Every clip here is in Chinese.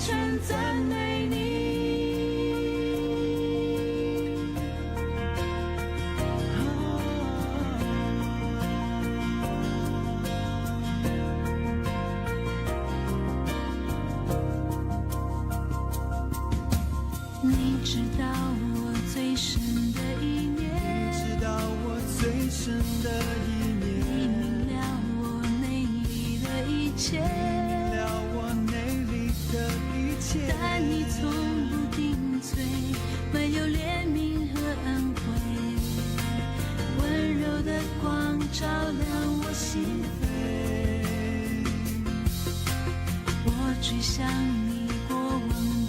唇赞美你。你知道我最深的一面，你知道我最深的一面，你明了我内里的一切，明了我内里的一切，但你从不定罪，没有怜悯和恩惠，温柔的光照亮我心扉。我追想你过往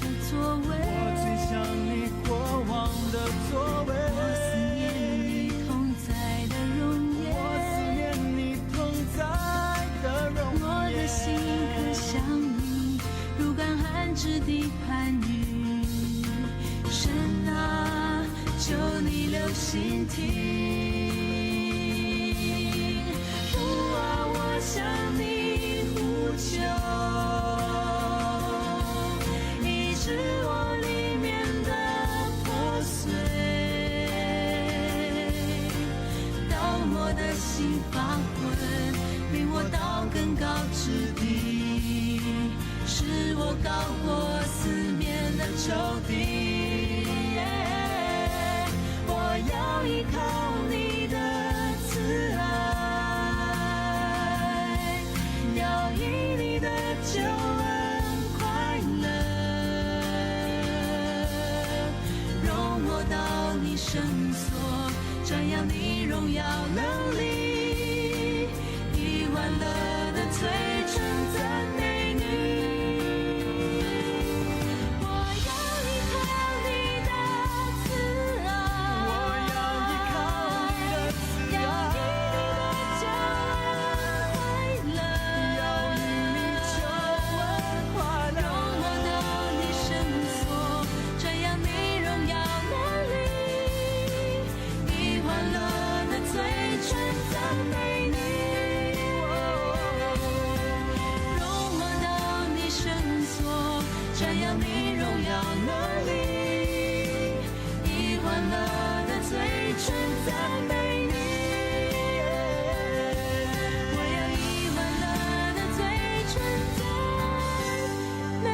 的作为，我最想你过往的作为，我思念你同在的容颜，我思念你同在的容颜，我的心可向你如干旱之地攀遇。神啊，求你留心听，父啊，我向你呼求，医治我里面的破碎，当我的心发昏，领我到更高之地，使我高过四面的仇敌。我要依靠你的慈爱，要以你的救恩快乐，容我到你圣所，瞻仰你荣耀能力，以欢乐的嘴唇赞美你。我要依靠你的慈爱，我要依靠你的慈要以爱，你的救恩快乐，要以你救恩快乐，容我到你圣所，瞻仰你荣耀能力，以欢乐的嘴唇赞美你。容我到你圣所，瞻仰你荣耀能力，以欢乐的嘴唇赞美你。我要以欢乐的嘴唇赞美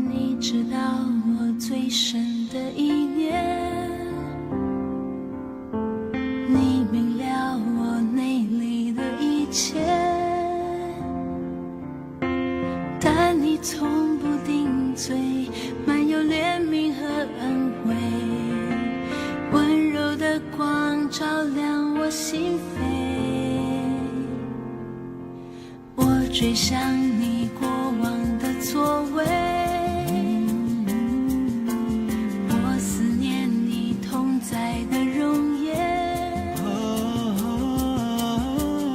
你知道我最深的一面，你明了我内里的一切，但你从不定罪，满有怜悯和恩惠，温柔的光照亮我心扉。我追想你过往的作为，我思念你同在的容颜，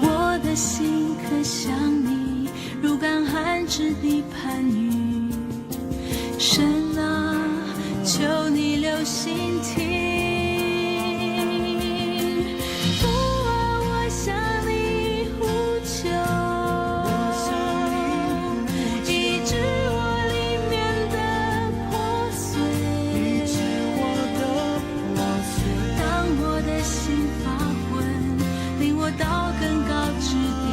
我的心可向你如干旱之地攀遇。神啊，求你留心听，父啊，我向你呼求，医治我里面的破碎，当我的心发昏，领我到更高之地，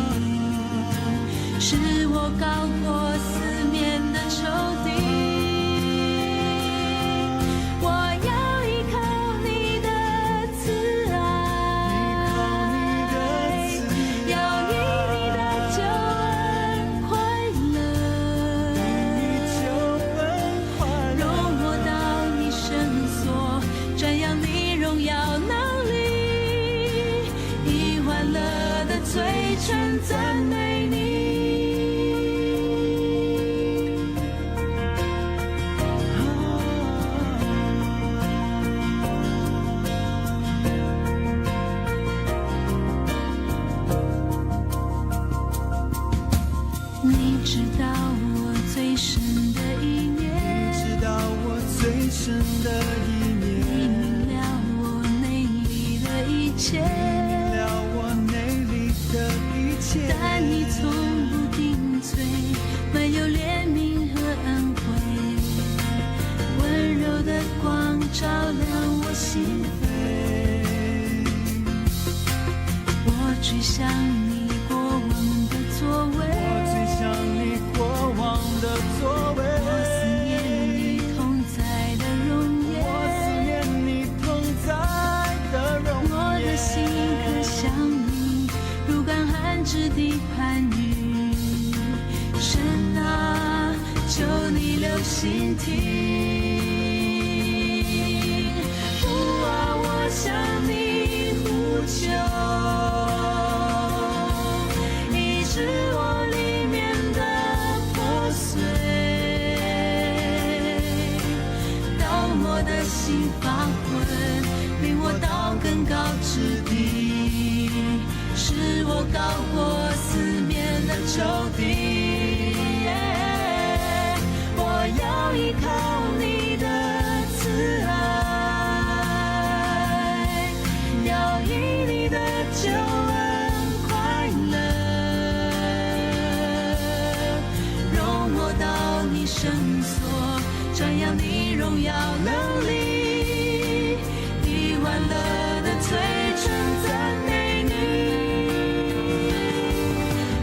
使我高过四面的仇敌。我要依靠你的慈爱，要以你的救恩快乐，称赞美你。你知道我最深的一面，你知道我最深的一面，你明了我内里的一切，明了我内里的一切。但你从不定罪，满有怜悯和恩惠，温柔的光照亮我心扉。我追想你过往的作为，你过往的作为，我思念你同在的容颜，我思念你同在的容颜。我的心可向你如干旱之地攀援，神啊，求你留心听，父啊，我向你呼求，医治我里面破碎，到我的心发昏，领我到更高之地，使我高过四面的仇敌。我要依靠你的慈爱，要以你的救恩快乐，容我到你圣所，瞻仰你荣耀能力，以欢乐的嘴唇赞美你。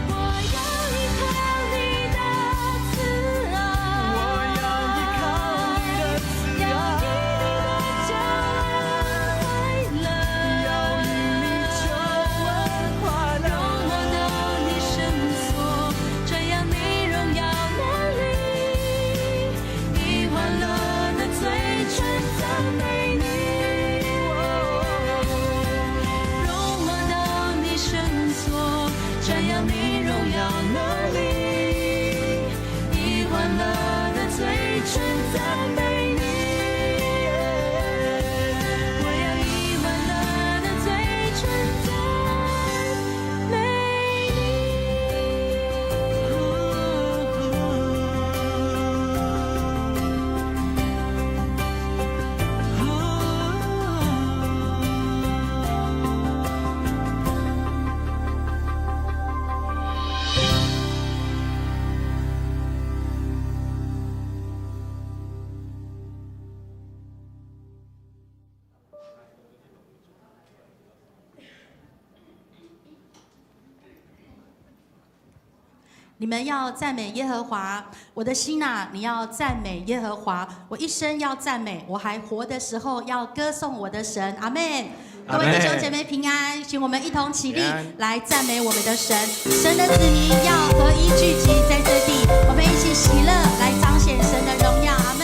我要依靠你的慈爱，我要依靠你的慈爱，要以你的救恩快乐，容我到你圣所，瞻仰你荣耀能力，以欢乐的嘴唇赞美你。容我到你圣所，瞻仰你荣耀能力，以欢乐的嘴唇赞美你。我要以欢乐的嘴唇赞美你们要赞美耶和华，我的心啊，你要赞美耶和华。我一生要赞美，我还活的时候要歌颂我的神。阿们。各位弟兄姐妹平安，请我们一同起立来赞美我们的神。神的子民要合一聚集在这地，我们一起喜乐来彰显神的荣耀。阿们。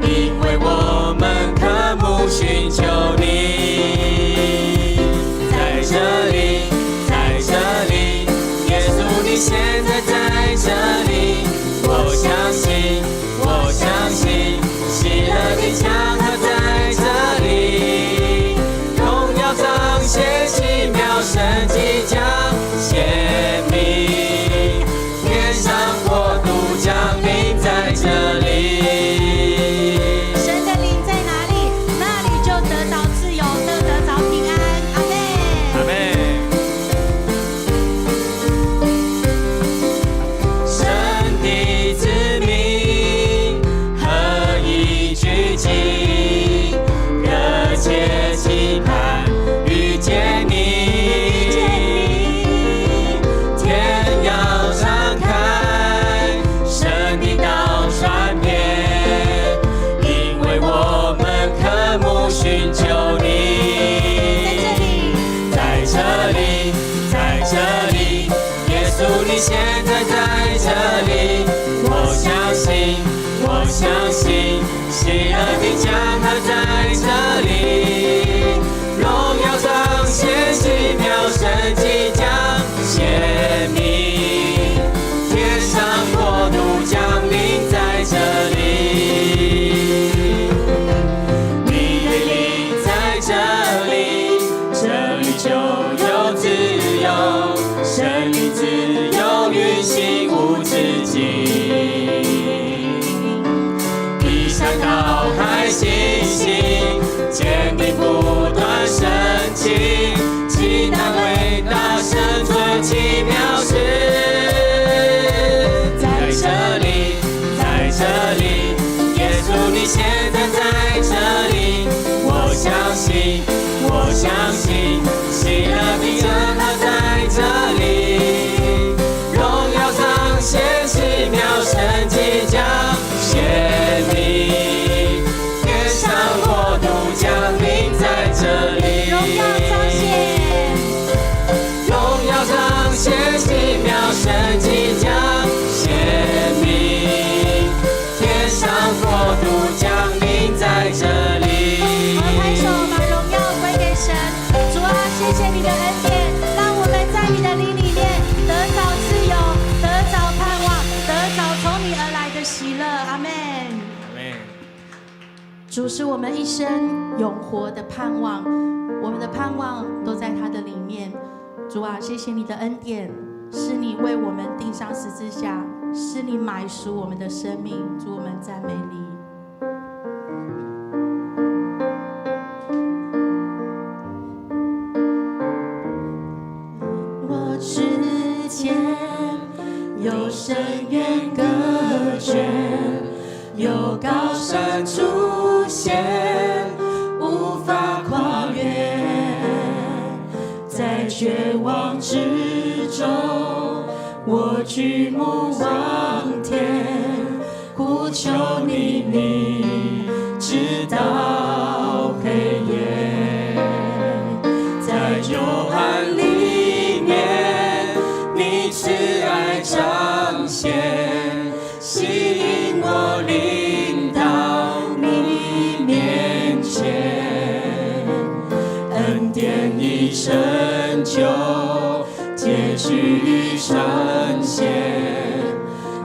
因为我们渴慕。现在在这里，我相信，我相信，喜乐的江河在这里，荣耀彰显奇妙神迹将显明，天上国度降临在这里，你的灵在这里，这里就有自由，生命自由运行无止境，一山到海星星，坚定不断升起，其他伟大神作奇妙事，在这里，在这里，耶稣你现在在这里，我相信，我相信，喜乐的江河在这里，荣耀彰显奇妙神迹将显明，天上国度降临在这里，荣耀彰显，荣耀彰显奇妙神迹将显明，天上国度降临在这里。我们拍手，把荣耀归给神。主啊，谢谢你的恩典，让我们在你的灵里面得着自由，得着盼望，得着从你而来的喜乐。阿们。主是我们一生永活的盼望，我们的盼望都在他的里面。主啊，谢谢你的恩典，是你为我们钉上十字架，是你买赎我们的生命。主，我们赞美你。我之前有深渊隔绝，有高山出现，无法跨越，在绝望之中，我举目望天，呼求你，你直到黑夜，在幽暗里面，你慈爱彰显，吸引我领到你面前，恩典已成就，结局已呈现，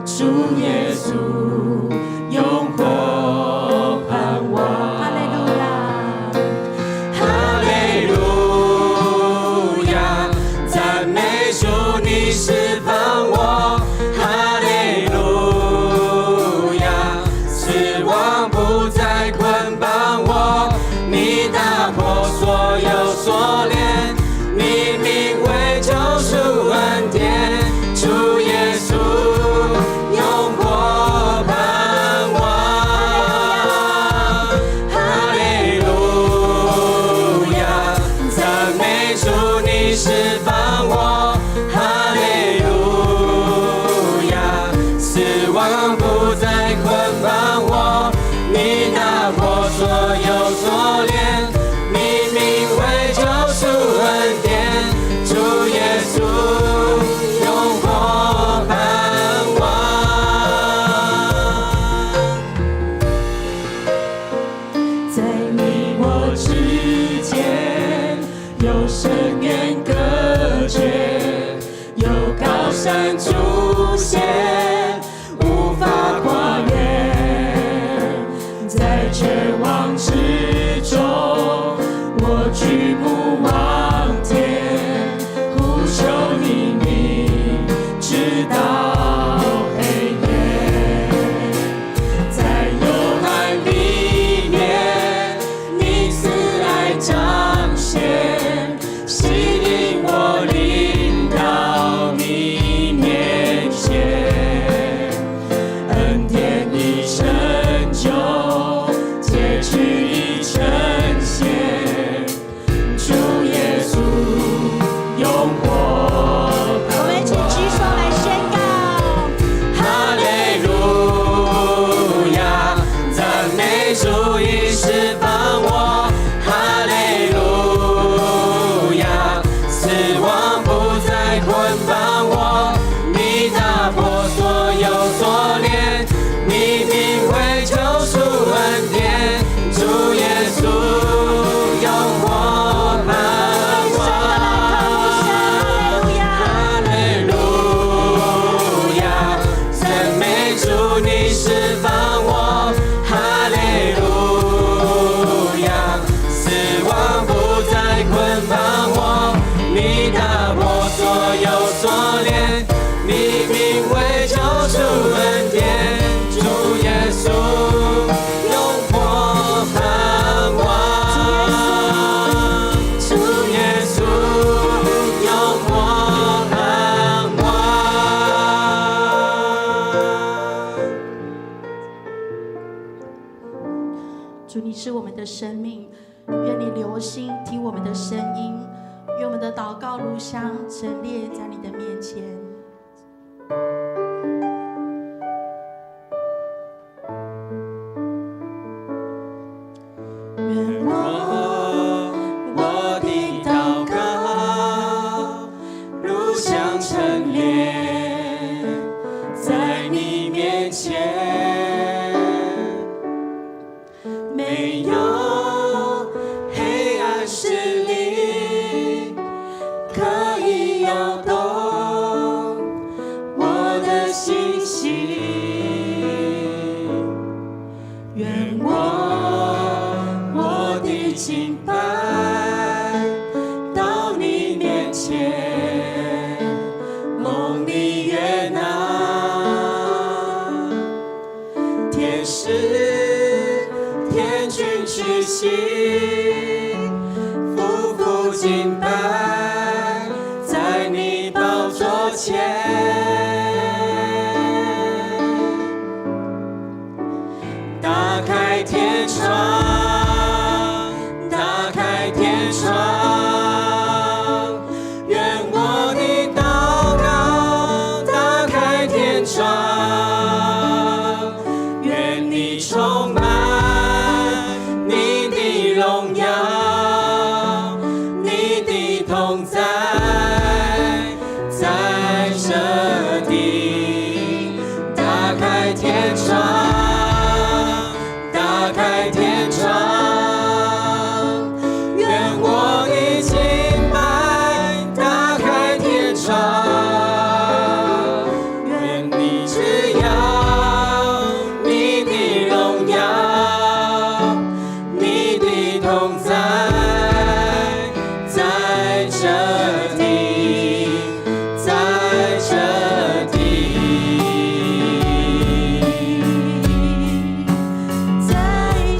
主耶稣永活盼望。哈利路亚，哈利路亚，赞美主你释放我，哈利路亚，死亡不再捆绑我，你打破所有锁链，你名为救赎恩典，主耶稣永活盼望，哈利路亚，赞美主你释放我，哈利路亚，死亡不再捆绑我，你打破所有锁链，你名为救赎恩典，主耶稣永活盼望。在你我之间有深渊隔绝，有高山出现，无法跨越，主，你是我们的生命，愿你留心听我们的声音，愿我们的祷告如香陈列在你的面前。愿我的祷告如香陈列在你面前，没有黑暗势力可以摇动我的心情，愿我的敬拜到你面前，蒙你悦纳，天使天君屈膝，夫妇敬拜在你宝座前，打开天窗，打开天窗，愿我的祷告打开天窗，愿你充满你的荣耀，你的同在在这地，打开天窗，打开天窗，愿我的敬拜打开天窗，愿你只要你的荣耀，你的同在在这地，在这地，在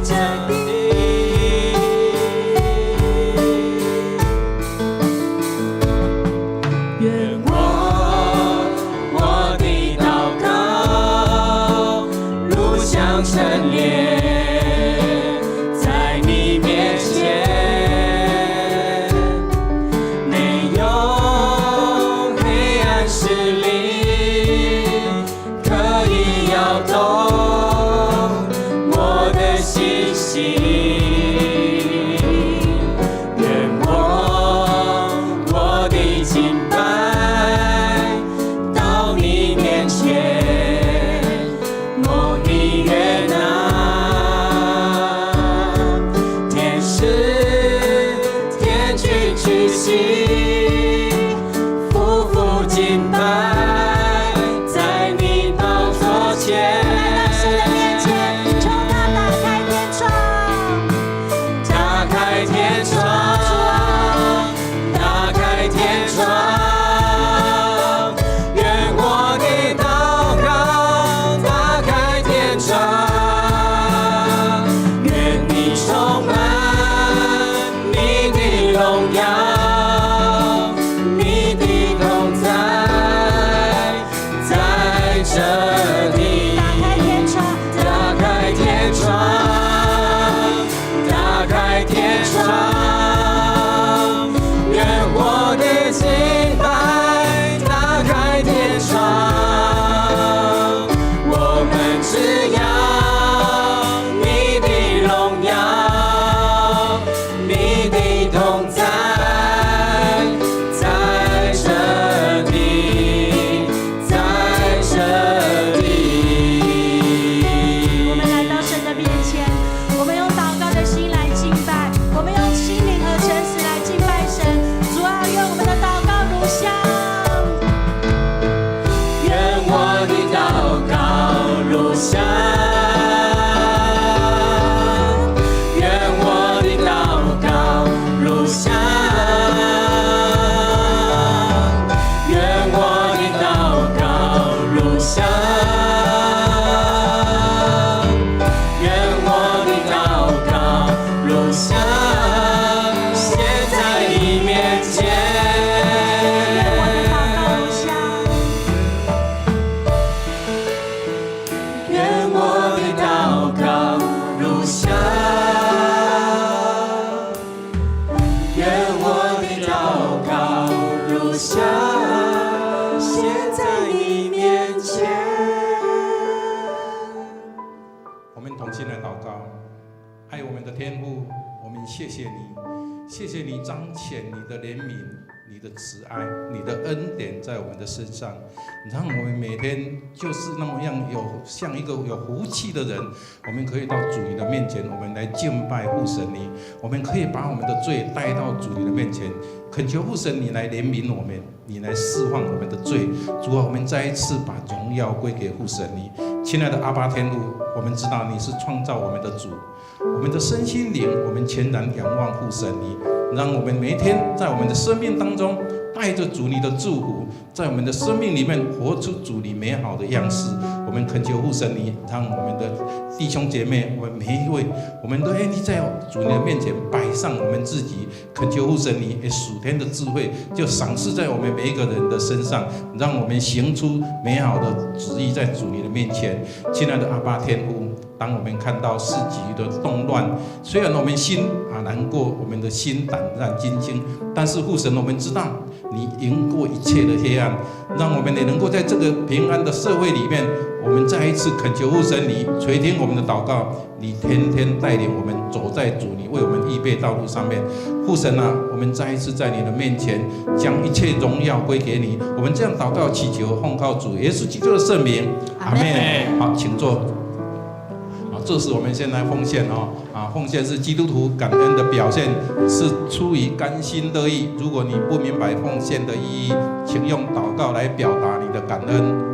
这地，愿我的祷告如香陈列在你面前，没有黑暗势力可以摇动我的心情，愿我的敬拜到你面前，蒙你悦纳，天使天君屈膝，夫妇敬拜在你宝座前，在神的面前，求他打开天窗，打开天窗，打开天窗，愿我的祷告打开天窗，我们同心来祷告。爱我们的天父，我们谢谢你，谢谢你彰显你的怜悯、你的慈爱、你的恩典在我们的身上，让我们每天就是那么样像一个有福气的人，我们可以到主你的面前，我们来敬拜父神你，我们可以把我们的罪带到主你的面前，恳求父神你来怜悯我们，你来释放我们的罪。主啊，我们再一次把荣耀归给父神你。亲爱的阿爸天父，我们知道你是创造我们的主，我们的身心灵，我们全然仰望父神你，让我们每一天在我们的生命当中带着主你的祝福，在我们的生命里面活出主你美好的样式。我们恳求父神你，让我们的弟兄姐妹，我们每一位，我们都愿意在主你的面前摆上我们自己，恳求父神你属天的智慧就赏赐在我们每一个人的身上，让我们行出美好的旨意在主你的面前。亲爱的阿爸天父，当我们看到世局的动乱，虽然我们心难过，我们的心胆战心惊，但是父神，我们知道你赢过一切的黑暗，让我们也能够在这个平安的社会里面，我们再一次恳求父神你垂听我们的祷告，你天天带领我们走在主你为我们预备道路上面。父神啊，我们再一次在你的面前将一切荣耀归给你。我们这样祷告祈求，奉靠主耶稣基督的圣名，阿们。好，请坐。这是我们现在奉献奉献是基督徒感恩的表现，是出于甘心乐意。如果你不明白奉献的意义，请用祷告来表达你的感恩。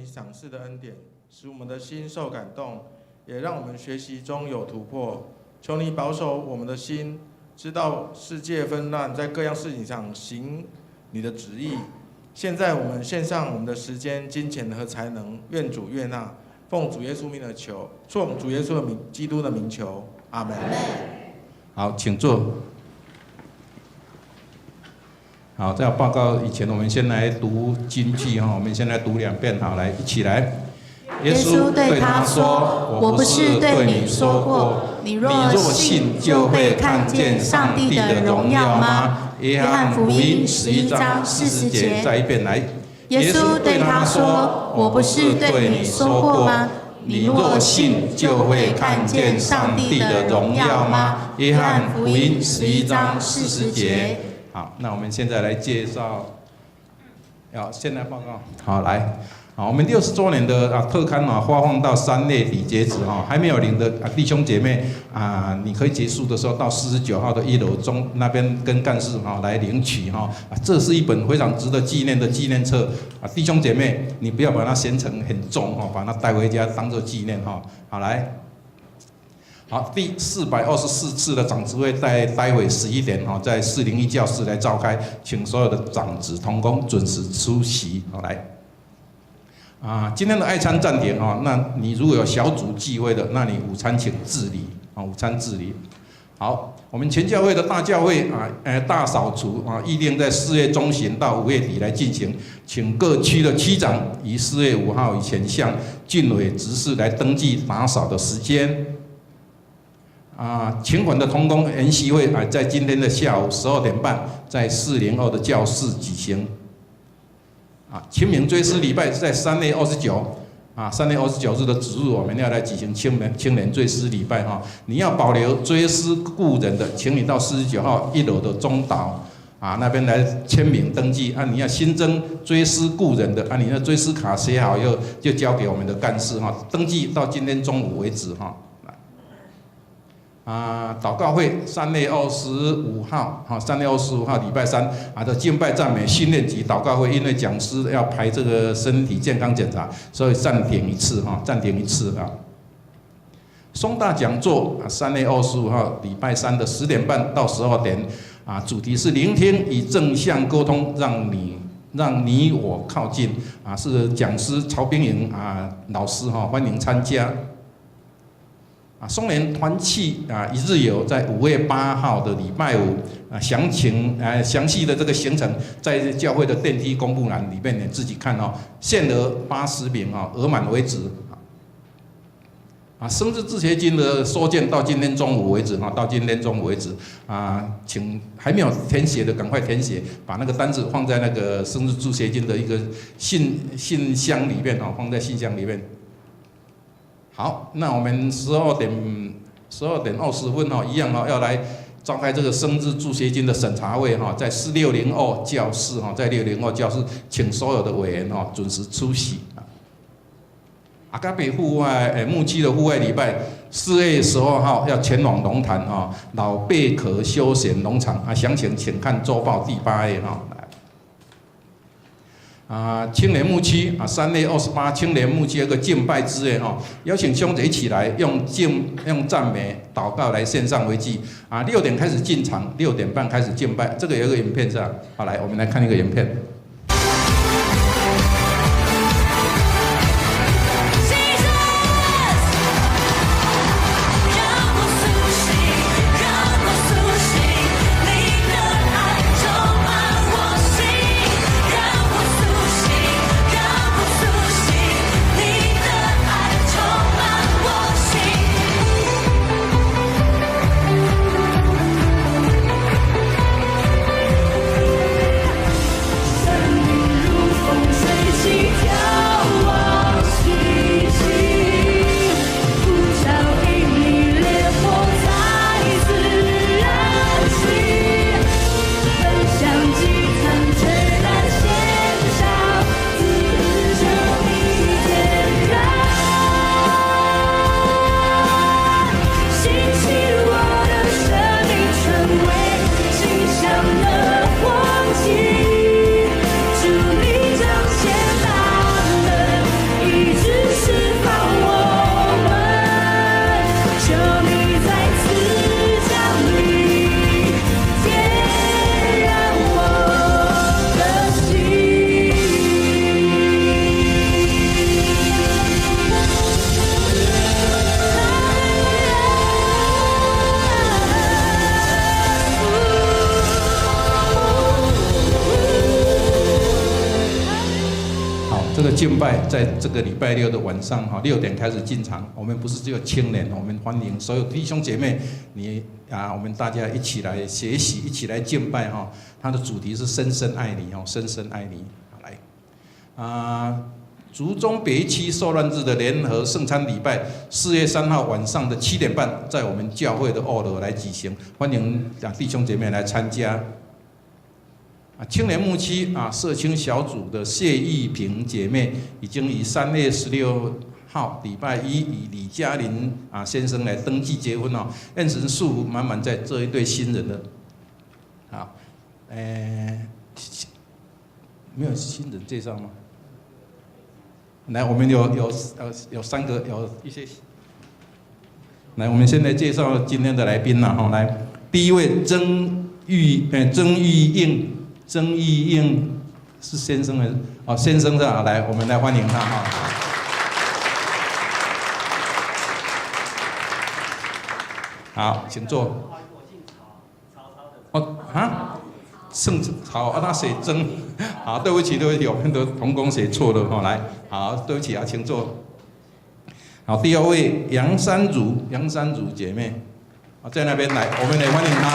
赏赐的恩典，使我们的心受感动，也让我们学习中有突破。求你保守我们的心，知道世界纷乱，在各样事情上行你的旨意。现在我们献上我们的时间、金钱和才能，愿主悦纳。奉主耶稣名的求，奉主耶稣的名，基督的名求，阿门。好，请坐。好，在报告以前，我们先来读经句我们先来读2遍，好，来一起来。耶稣对他说：“我不是对你说过，你若信，就会看见上帝的荣耀吗？”约翰福音11章40节。再一遍来。耶稣对他说：“我不是对你说过吗？你若信，就会看见上帝的荣耀吗？”约翰福音11章40节。好，那我们现在来介绍，现在报告。好，来，我们60周年的特刊发放到3月底截止还没有领的弟兄姐妹你可以结束的时候到49号的1楼中那边跟干事来领取这是一本非常值得纪念的纪念册弟兄姐妹，你不要把它嫌成很重把它带回家当做纪念好来。好，第424次的长执会在待会11点哈，在401教室来召开，请所有的长执同工准时出席。好，来。今天的爱餐暂停哈，那你如果有小组聚会的，那你午餐请自理啊，午餐自理。好，我们全教会的大教会大扫除预定在4月中旬到5月底来进行，请各区的区长于4月5号以前向郡委执事来登记打扫的时间。请款的同工研习会在今天的下午12点半在402的教室举行。清明追思礼拜是在3月29。3月29日的主日，我们要来举行青年追思礼拜哈。你要保留追思故人的，请你到49号1楼的中岛那边来签名登记。你要新增追思故人的，你的追思卡写好以后就交给我们的干事哈，登记到今天中午为止哈。祷告会3月25号，3月25号礼拜三的敬拜赞美训练及祷告会，因为讲师要排这个身体健康检查，所以暂停一次松大讲座3月25号礼拜三的10点半到12点主题是聆听与正向沟通，让你我靠近是讲师曹冰莹老师欢迎参加。松联团契一日游在5月8号的礼拜五详细的这个行程在教会的电梯公布栏里面你自己看限额80名额满为止。生日助学金的收件到今天中午为止请还没有填写的赶快填写，把那个单子放在那个生日助学金的一个信箱里面放在信箱里面。好，那我们12点20分一样要来召开这个生日助学金的审查会在602教室请所有的委员准时出席。阿卡北户外牧区的户外礼拜4月12号要前往龙潭老贝壳休闲农场详情请看周报第8页青年牧区3月28青年牧区有个敬拜之夜邀请兄弟一起来用赞美祷告来献上为祭6点开始进场，6点半开始敬拜。这个有一个影片是吧？好，来我们来看一个影片。敬拜在这个礼拜6的晚上6点开始进场。我们不是只有青年，我们欢迎所有弟兄姐妹，我们大家一起来学习，一起来敬拜它的主题是深深爱你深深爱你。来竹中北区受难日的联合圣餐礼拜4月3号晚上的7点半，在我们教会的2楼来举行，欢迎弟兄姐妹来参加。青年牧区社青小组的谢玉萍姐妹已经于3月16号礼拜一与李嘉玲先生来登记结婚愿神祝福满满在这一对新人的。好，没有新人介绍吗？来，我们有3个，有一些。来，我们先来介绍今天的来宾啦，哈，来，第一位曾玉应是先生还是？哦，先生的，来，我们来欢迎他哈。好，请坐。哦啊，姓曹啊，他写曾，好，对不起，我们的同工写错了哈，来，好，对不起啊，请坐。好，第二位杨山如姐妹，在那边来，我们来欢迎她。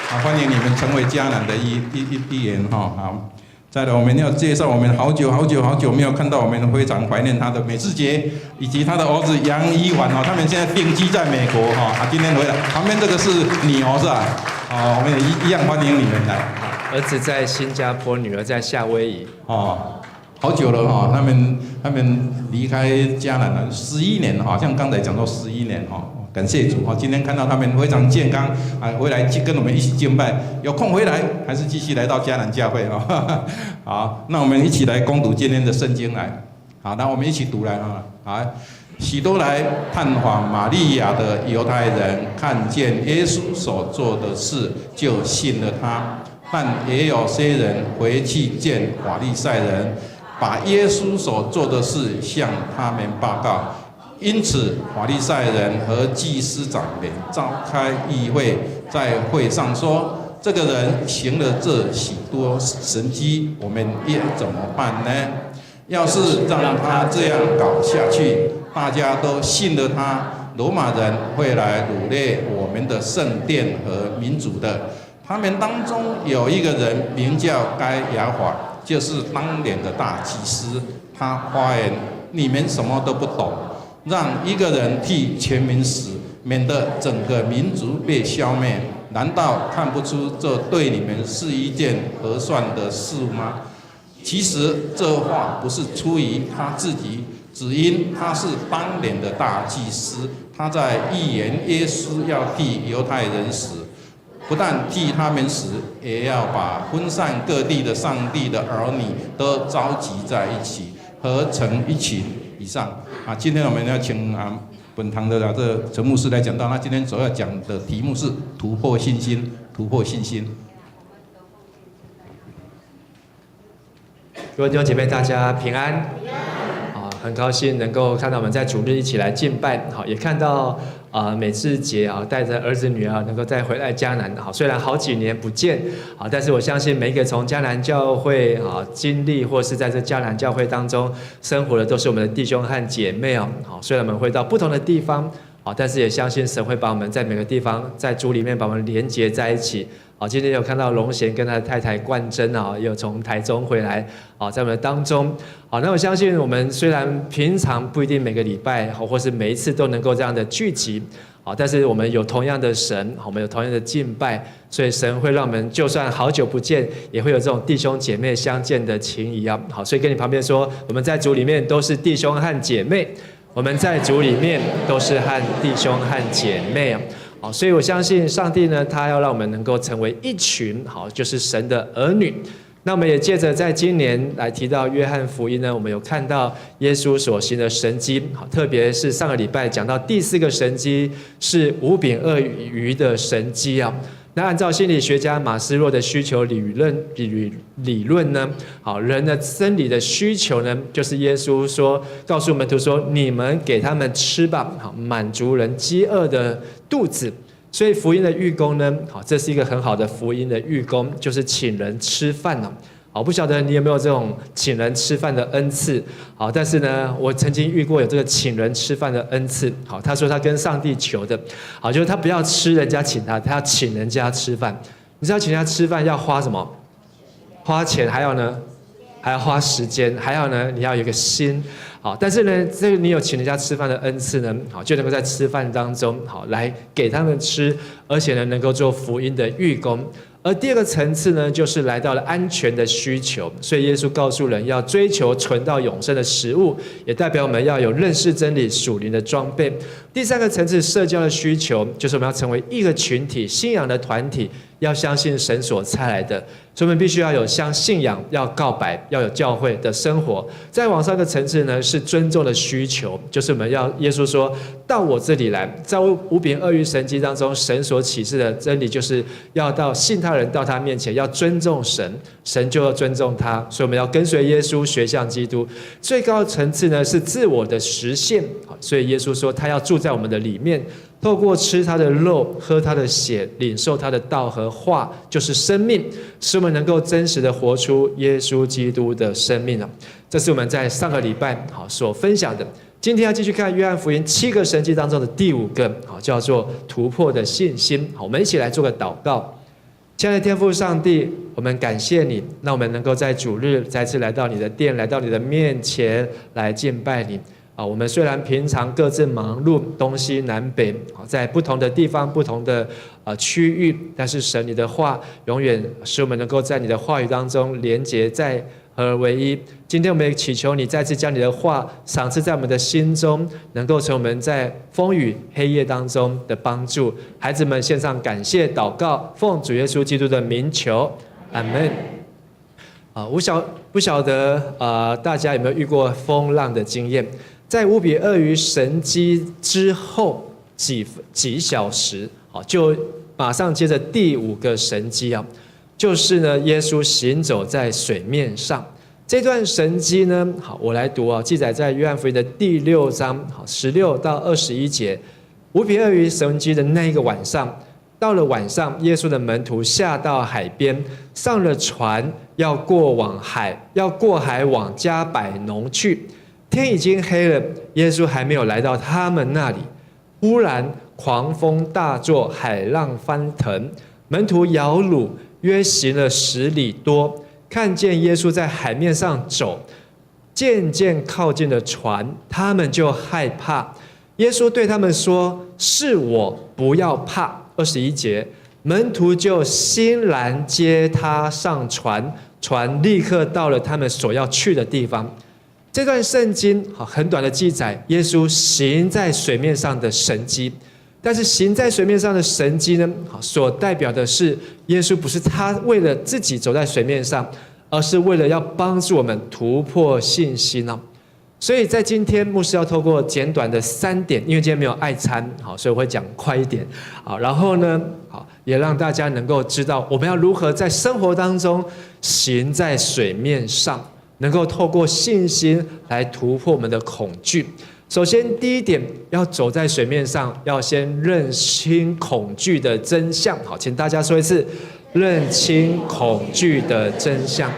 好，欢迎你们成为迦南的一员哈。好，再来我们要介绍我们好久没有看到，我们非常怀念她的美智姐以及她的儿子杨一环哈，他们现在定居在美国哈，今天回来，旁边这个是你儿是吧？哦，我们也一样欢迎你们来。儿子在新加坡，女儿在夏威夷。哦。好久了哈，他们离开迦南了11年，好像刚才讲到11年哈，感谢主哈，今天看到他们非常健康啊，回来跟我们一起敬拜，有空回来还是继续来到迦南教会哈。好，那我们一起来攻读今天的圣经来，好，那我们一起读来啊，好，许多来探访玛利亚的犹太人看见耶稣所做的事，就信了他，但也有些人回去见法利赛人，把耶稣所做的事向他们报告，因此法利赛人和祭司长们召开议会，在会上说：这个人行了这许多神迹，我们应怎么办呢？要是让他这样搞下去，大家都信了他，罗马人会来掳掠我们的圣殿和民族的。他们当中有一个人名叫该亚法，就是当年的大祭司，他发言：你们什么都不懂，让一个人替全民死，免得整个民族被消灭，难道看不出这对你们是一件合算的事吗？其实这话不是出于他自己，只因他是当年的大祭司，他在预言耶稣要替犹太人死，不但替他们死，也要把分散各地的上帝的儿女都召集在一起，合成一群。以上啊，今天我们要请本堂的这陈牧师来讲到，那今天主要讲的题目是突破信心，突破信心。各位弟兄姐妹，大家平安。很高兴能够看到我们在主日一起来敬拜，好，也看到美智姐啊带着儿子女儿能够再回来迦南，好，虽然好几年不见，好，但是我相信每一个从迦南教会啊经历或是在这迦南教会当中生活的都是我们的弟兄和姐妹哦，好，虽然我们会到不同的地方，好，但是也相信神会把我们在每个地方在主里面把我们连结在一起。好，今天有看到龙贤跟他的太太冠珍啊，也有从台中回来，好，在我们的当中，好，那我相信我们虽然平常不一定每个礼拜，好，或是每一次都能够这样的聚集，好，但是我们有同样的神，好，我们有同样的敬拜，所以神会让我们就算好久不见，也会有这种弟兄姐妹相见的情谊啊，好，所以跟你旁边说，我们在主里面都是弟兄和姐妹，我们在主里面都是和弟兄和姐妹啊。好，所以我相信上帝呢，他要让我们能够成为一群，好，就是神的儿女。那我们也借着在今年来提到约翰福音呢，我们有看到耶稣所行的神迹，好，特别是上个礼拜讲到第4个神迹是5饼2鱼的神迹啊。那按照心理学家马斯洛的需求理论呢，好，人的生理的需求呢，就是耶稣说告诉门徒说，你们给他们吃吧，好，满足人饥饿的肚子。所以福音的预工呢，好，这是一个很好的福音的预工，就是请人吃饭了。好，不晓得你有没有这种请人吃饭的恩赐？好，但是呢，我曾经遇过有这个请人吃饭的恩赐。好，他说他跟上帝求的，好，就是他不要吃人家请他，他要请人家吃饭。你知道请人家吃饭要花什么？花钱，还有呢，还要花时间，还有呢，你要有一个心。好，但是呢，这个你有请人家吃饭的恩赐呢，好，就能够在吃饭当中，好，来给他们吃，而且呢，能够做福音的预工。而第2个层次呢，就是来到了安全的需求，所以耶稣告诉人要追求存到永生的食物，也代表我们要有认识真理属灵的装备。第3个层次社交的需求，就是我们要成为一个群体、信仰的团体，要相信神所差来的，所以我们必须要有信仰，要告白，要有教会的生活。再往上一个层次呢，是尊重的需求，就是我们要耶稣说到我这里来，在五饼二鱼神迹当中，神所启示的真理就是要到信他人到他面前，要尊重神，神就要尊重他，所以我们要跟随耶稣，学像基督。最高的层次呢是自我的实现，所以耶稣说他要住在我们的里面，透过吃他的肉，喝他的血，领受他的道和话，就是生命，使我们能够真实的活出耶稣基督的生命。这是我们在上个礼拜所分享的。今天要继续看约翰福音7个神迹当中的第5个，叫做突破的信心。我们一起来做个祷告。亲爱的天父上帝，我们感谢你，让我们能够在主日再次来到你的殿，来到你的面前来敬拜你。我们虽然平常各自忙碌，东西南北，在不同的地方、不同的区域，但是神你的话永远使我们能够在你的话语当中连结在合而为一。今天我们也祈求你再次将你的话赏赐在我们的心中，能够成为我们在风雨黑夜当中的帮助。孩子们献上感谢祷告，奉主耶稣基督的名求，阿们。不晓得大家有没有遇过风浪的经验？在5饼2鱼神迹之后几小时，就马上接着第5个神迹啊，就是呢耶稣行走在水面上。这段神迹呢，我来读啊，记载在约翰福音的第6章16到21节。5饼2鱼神迹的那一个晚上，到了晚上，耶稣的门徒下到海边，上了船，要过海往迦百农去。天已经黑了，耶稣还没有来到他们那里，忽然狂风大作，海浪翻腾，门徒摇橹，约行了10里多，看见耶稣在海面上走，渐渐靠近了船，他们就害怕。耶稣对他们说：“是我，不要怕。”21节，门徒就欣然接他上船，船立刻到了他们所要去的地方。这段圣经很短的记载耶稣行在水面上的神迹，但是行在水面上的神迹呢，所代表的是耶稣不是他为了自己走在水面上，而是为了要帮助我们突破信心。所以在今天牧师要透过简短的3点，因为今天没有爱餐，所以我会讲快一点。然后呢，也让大家能够知道我们要如何在生活当中行在水面上，能够透过信心来突破我们的恐惧。首先第一点，要走在水面上，要先认清恐惧的真相。请大家说一次，认清恐惧的真相。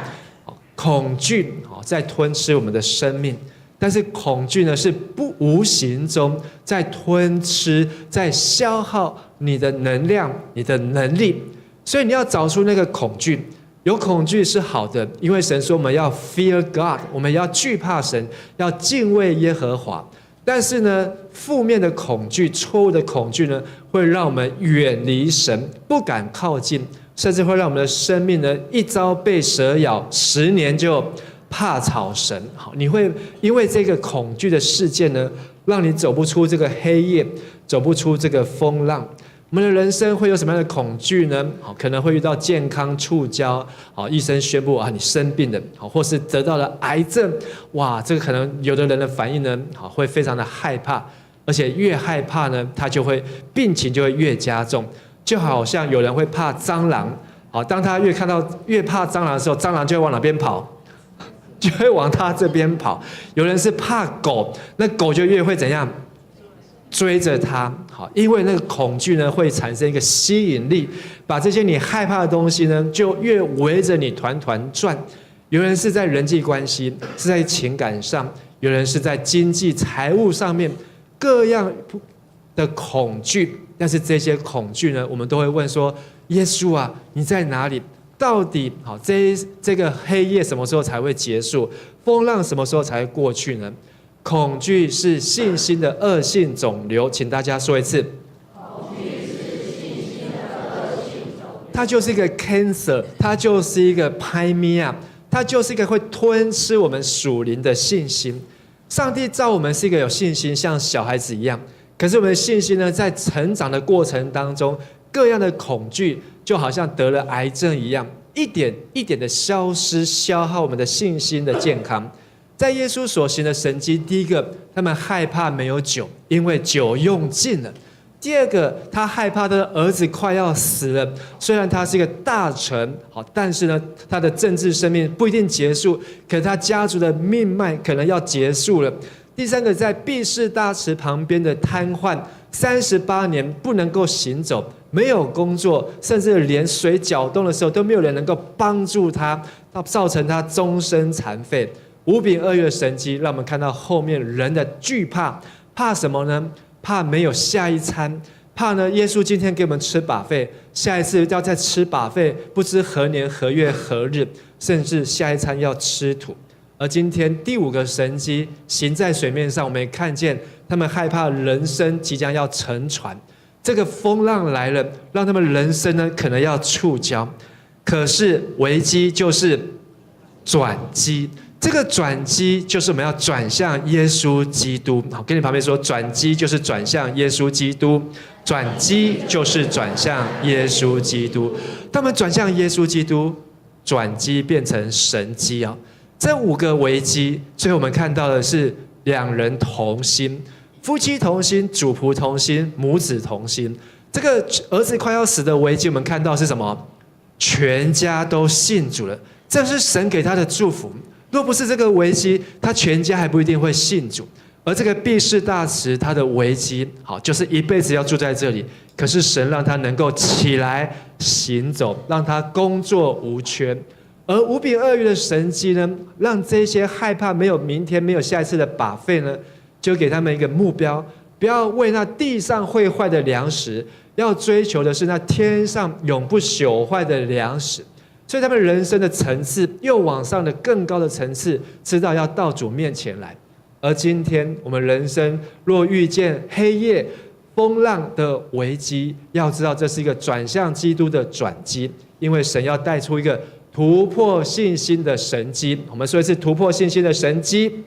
恐惧在吞吃我们的生命，但是恐惧呢是无形中在吞吃，在消耗你的能量、你的能力。所以你要找出那个恐惧。有恐惧是好的，因为神说我们要 fear God， 我们要惧怕神，要敬畏耶和华。但是呢，负面的恐惧、错误的恐惧呢，会让我们远离神，不敢靠近，甚至会让我们的生命呢，一朝被蛇咬，10年就怕草绳。你会因为这个恐惧的事件呢，让你走不出这个黑夜，走不出这个风浪。我们的人生会有什么样的恐惧呢？可能会遇到健康触礁，医生宣布你生病了，或是得到了癌症。哇，这个可能有的人的反应呢，会非常的害怕，而且越害怕呢，他就会病情就会越加重。就好像有人会怕蟑螂，当他越怕蟑螂的时候，蟑螂就会往哪边跑？就会往他这边跑。有人是怕狗，那狗就越会怎样？追着他，因为那个恐惧呢，会产生一个吸引力，把这些你害怕的东西呢，就越围着你团团转。有人是在人际关系，是在情感上，有人是在经济财务上面，各样的恐惧。但是这些恐惧呢，我们都会问说：耶稣啊，你在哪里？到底这个黑夜什么时候才会结束？风浪什么时候才会过去呢？恐惧是信心的恶性肿瘤，请大家说一次。恐惧是信心的恶性肿瘤，它就是一个 cancer， 它就是一个拍咪啊，它就是一个会吞吃我们属灵的信心。上帝造我们是一个有信心，像小孩子一样。可是我们的信心呢，在成长的过程当中，各样的恐惧就好像得了癌症一样，一点一点的消失，消耗我们的信心的健康。在耶稣所行的神迹，第一个，他们害怕没有酒，因为酒用尽了。第二个，他害怕他的儿子快要死了，虽然他是一个大臣，但是呢，他的政治生命不一定结束，可他家族的命脉可能要结束了。第三个，在毕士大池旁边的瘫痪，38年不能够行走，没有工作，甚至连水搅动的时候都没有人能够帮助他，造成他终身残废。5饼2鱼的神迹，让我们看到后面人的惧怕，怕什么呢？怕没有下一餐，怕呢耶稣今天给我们吃饱费，下一次要再吃饱费，不知何年何月何日，甚至下一餐要吃土。而今天第5个神迹行在水面上，我们也看见他们害怕人生即将要沉船，这个风浪来了，让他们人生呢可能要触礁。可是危机就是转机，这个转机就是我们要转向耶稣基督。好，跟你旁边说，转机就是转向耶稣基督，转机就是转向耶稣基督。当我们转向耶稣基督，转机变成神机啊！这5个危机，最后我们看到的是2人同心，夫妻同心，主仆同心，母子同心。这个儿子快要死的危机，我们看到是什么？全家都信主了，这是神给他的祝福。若不是这个危机，他全家还不一定会信主。而这个毕士大池他的危机，好，就是一辈子要住在这里。可是神让他能够起来行走，让他工作无缺。而5饼2鱼的神迹呢，让这些害怕没有明天、没有下一次的饱费呢，就给他们一个目标，不要为那地上会坏的粮食，要追求的是那天上永不朽坏的粮食。所以他们人生的层次又往上的更高的层次，知道要到主面前来。而今天我们人生若遇见黑夜、风浪的危机，要知道这是一个转向基督的转机，因为神要带出一个突破信心的神迹。我们说一次，突破信心的神迹。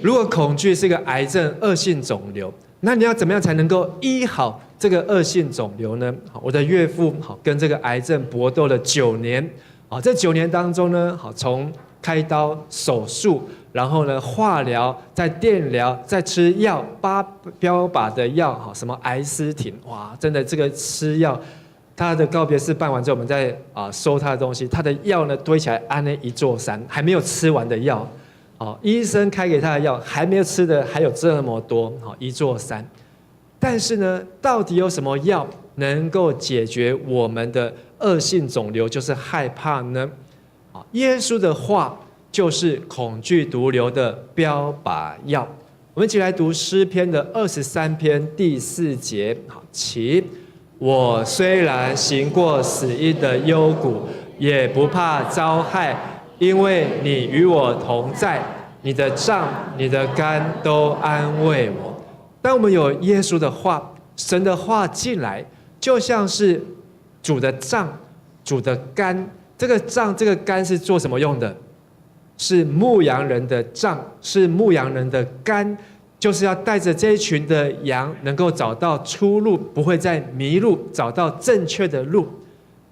如果恐惧是一个癌症、恶性肿瘤，那你要怎么样才能够医好这个恶性肿瘤呢？我的岳父跟这个癌症搏斗了9年，这9年当中呢，从开刀、手术，然后呢化疗、再电疗、再吃药，8标靶的药，什么癌斯汀，哇，真的这个吃药。他的告别式办完之后，我们再收他的东西，他的药呢堆起来安了一座山，还没有吃完的药，医生开给他的药还没有吃的还有这么多，一座山。但是呢，到底有什么药能够解决我们的恶性肿瘤，就是害怕呢？耶稣的话就是恐惧毒瘤的标靶药。我们一起来读诗篇的23篇第4节，好，起。我虽然行过死荫的幽谷，也不怕遭害，因为你与我同在，你的杖、你的竿都安慰我。当我们有耶稣的话、神的话进来，就像是主的杖、主的竿。这个杖、这个竿是做什么用的？是牧羊人的杖，是牧羊人的竿。就是要带着这一群的羊能够找到出路，不会再迷路，找到正确的路。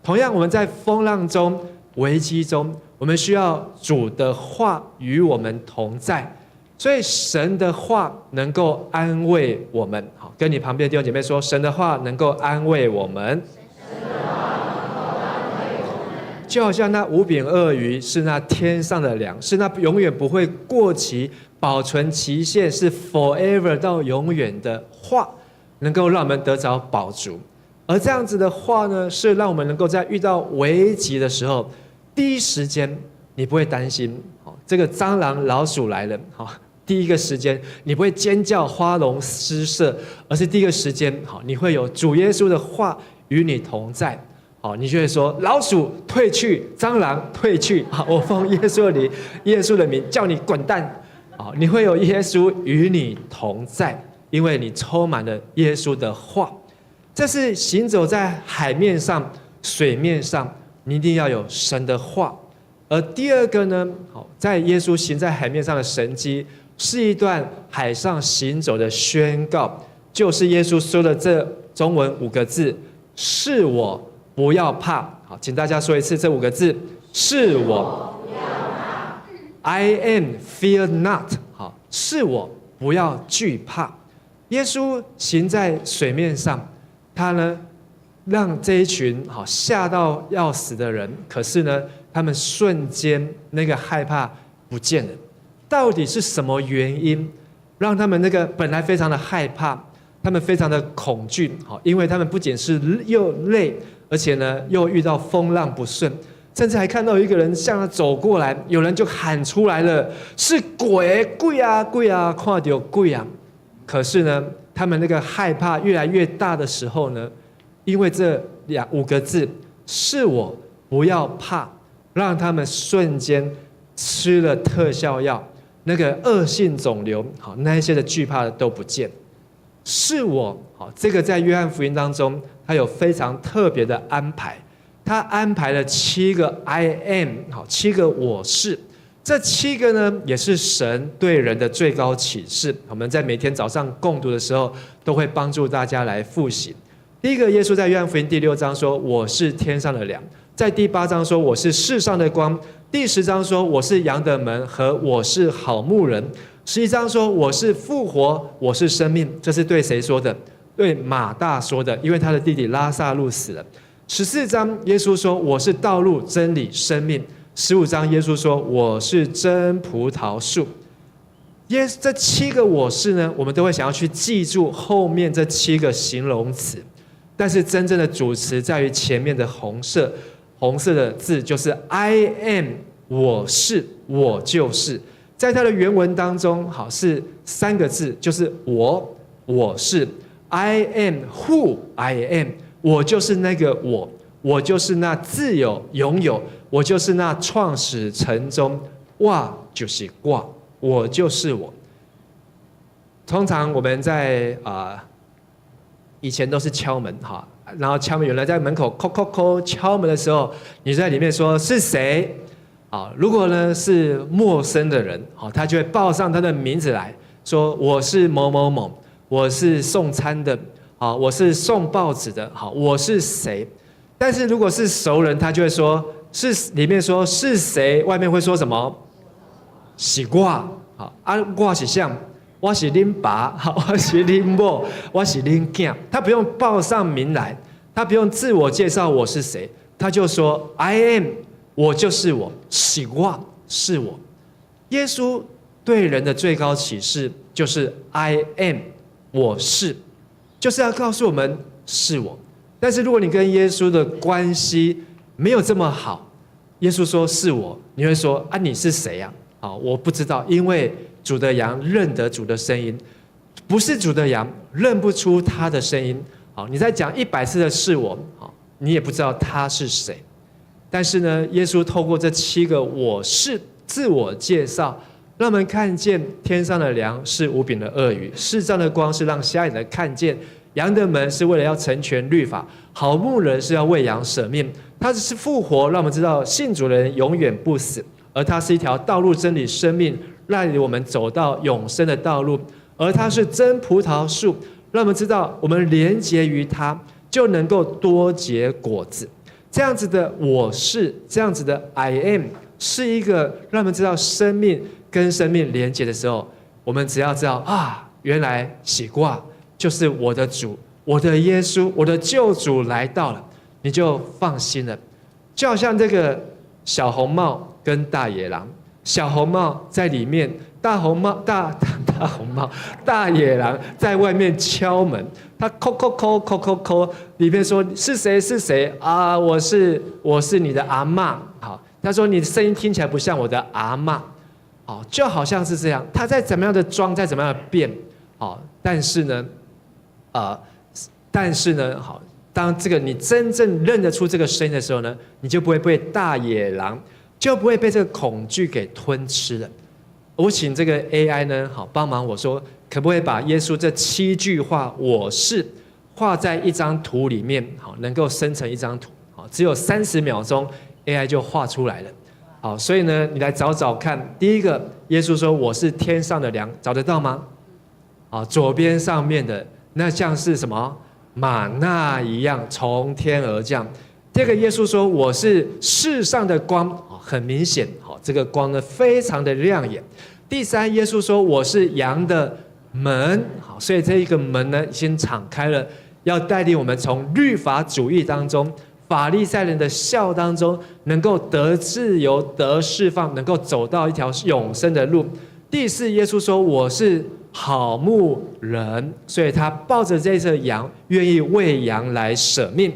同样，我们在风浪中、危机中，我们需要主的话与我们同在，所以神的话能够安慰我们。好，跟你旁边的弟兄姐妹说，神的话能够安慰我们。就好像那5饼2鱼是那天上的粮，是那永远不会过期、保存期限是 forever 到永远的话，能够让我们得着饱足。而这样子的话呢，是让我们能够在遇到危急的时候，第一时间你不会担心这个蟑螂、老鼠来了，第一个时间你不会尖叫、花容失色，而是第一个时间你会有主耶稣的话与你同在。你就会说，老鼠退去，蟑螂退去，我奉耶稣的名叫你滚蛋。你会有耶稣与你同在，因为你充满了耶稣的话。这是行走在海面上、水面上，你一定要有神的话。而第二个呢，在耶稣行在海面上的神迹，是一段海上行走的宣告，就是耶稣说的这中文5个字，是我，不要怕。好，请大家说一次这5个字，是我，不要怕。I am fear not。好，是我，不要惧怕。耶稣行在水面上，他呢让这一群吓到要死的人，可是呢，他们瞬间那个害怕不见了。到底是什么原因让他们那个本来非常的害怕，他们非常的恐惧？因为他们不仅是又累，而且呢又遇到风浪不顺，甚至还看到一个人向他走过来，有人就喊出来了：“是鬼，鬼啊，鬼啊，看到鬼啊！”可是呢，他们那个害怕越来越大的时候呢，因为这5个字“是我，不要怕”，让他们瞬间吃了特效药，那个恶性肿瘤，那一些的惧怕都不见。是我，这个在约翰福音当中，他有非常特别的安排，他安排了7个 I am，7个我是。这7个呢，也是神对人的最高启示。我们在每天早上共读的时候，都会帮助大家来复习。第一个，耶稣在约翰福音第6章说：“我是天上的粮。”在第8章说：“我是世上的光。”第10章说：“我是羊的门和我是好牧人。”11章说：“我是复活，我是生命。”这是对谁说的？对马大说的，因为他的弟弟拉撒路死了。14章耶稣说：“我是道路、真理、生命。”15章耶稣说：“我是真葡萄树。”这7个我是呢，我们都会想要去记住后面这7个形容词，但是真正的主词在于前面的红色的字，就是 I am， 我是，我就是。在它的原文当中，是3个字，就是我是 I am who I am， 我就是那个我就是那自有拥有，我就是那创始成终，哇就是我就是我。通常我们在以前都是敲门然后敲门，有人在门口叩敲门的时候，你在里面说是谁？如果呢是陌生的人，他就会报上他的名字来说：“我是某某某，我是送餐的，我是送报纸的，我是谁？”但是如果是熟人，他就会说是里面说是谁，外面会说什么？是我，我是像。我是恁爸，我是恁某，我是恁囝。他不用报上名来，他不用自我介绍我是谁，他就说 I am， 我就是我，是我是我。耶稣对人的最高启示就是 I am， 我是，就是要告诉我们是我。但是如果你跟耶稣的关系没有这么好，耶稣说是我，你会说你是谁呀？我不知道，因为主的羊认得主的声音，不是主的羊认不出他的声音。你再讲100次的是我，你也不知道他是谁。但是呢，耶稣透过这7个我是自我介绍，让我们看见天上的粮是无饼的鳄鱼，世上的光是让瞎眼的看见，羊的门是为了要成全律法，好牧人是要为羊舍命，他是复活，让我们知道信主的人永远不死，而他是一条道路、真理、生命，让我们走到永生的道路。而他是真葡萄树，让我们知道我们连结于他，就能够多结果子。这样子的我是，这样子的 I am， 是一个让我们知道生命跟生命连结的时候，我们只要知道原来喜卦就是我的主，我的耶稣，我的救主来到了，你就放心了。就好像这个小红帽跟大野狼，小红帽在里面，大野狼在外面敲门，他叩，里面说是谁是谁啊？我是你的阿嬷。好，他说你的声音听起来不像我的阿嬷。好，就好像是这样，他再怎么样的装，再怎么样的变，但是呢，好，当这个你真正认得出这个声音的时候呢，你就不会被大野狼，就不会被这个恐惧给吞吃了。我请这个 AI 呢，帮忙我说，可不可以把耶稣这7句话我是画在一张图里面，能够生成一张图，只有30秒钟 AI 就画出来了。好，所以呢，你来找找看。第一个，耶稣说我是天上的粮，找得到吗？左边上面的那像是什么？玛纳一样从天而降。第二个，耶稣说我是世上的光，很明显，这个光呢非常的亮眼。第三，耶稣说我是羊的门，所以这一个门呢已经敞开了，要带领我们从律法主义当中、法利赛人的笑当中，能够得自由、得释放，能够走到一条永生的路。第四，耶稣说我是好牧人，所以他抱着这只羊，愿意为羊来舍命。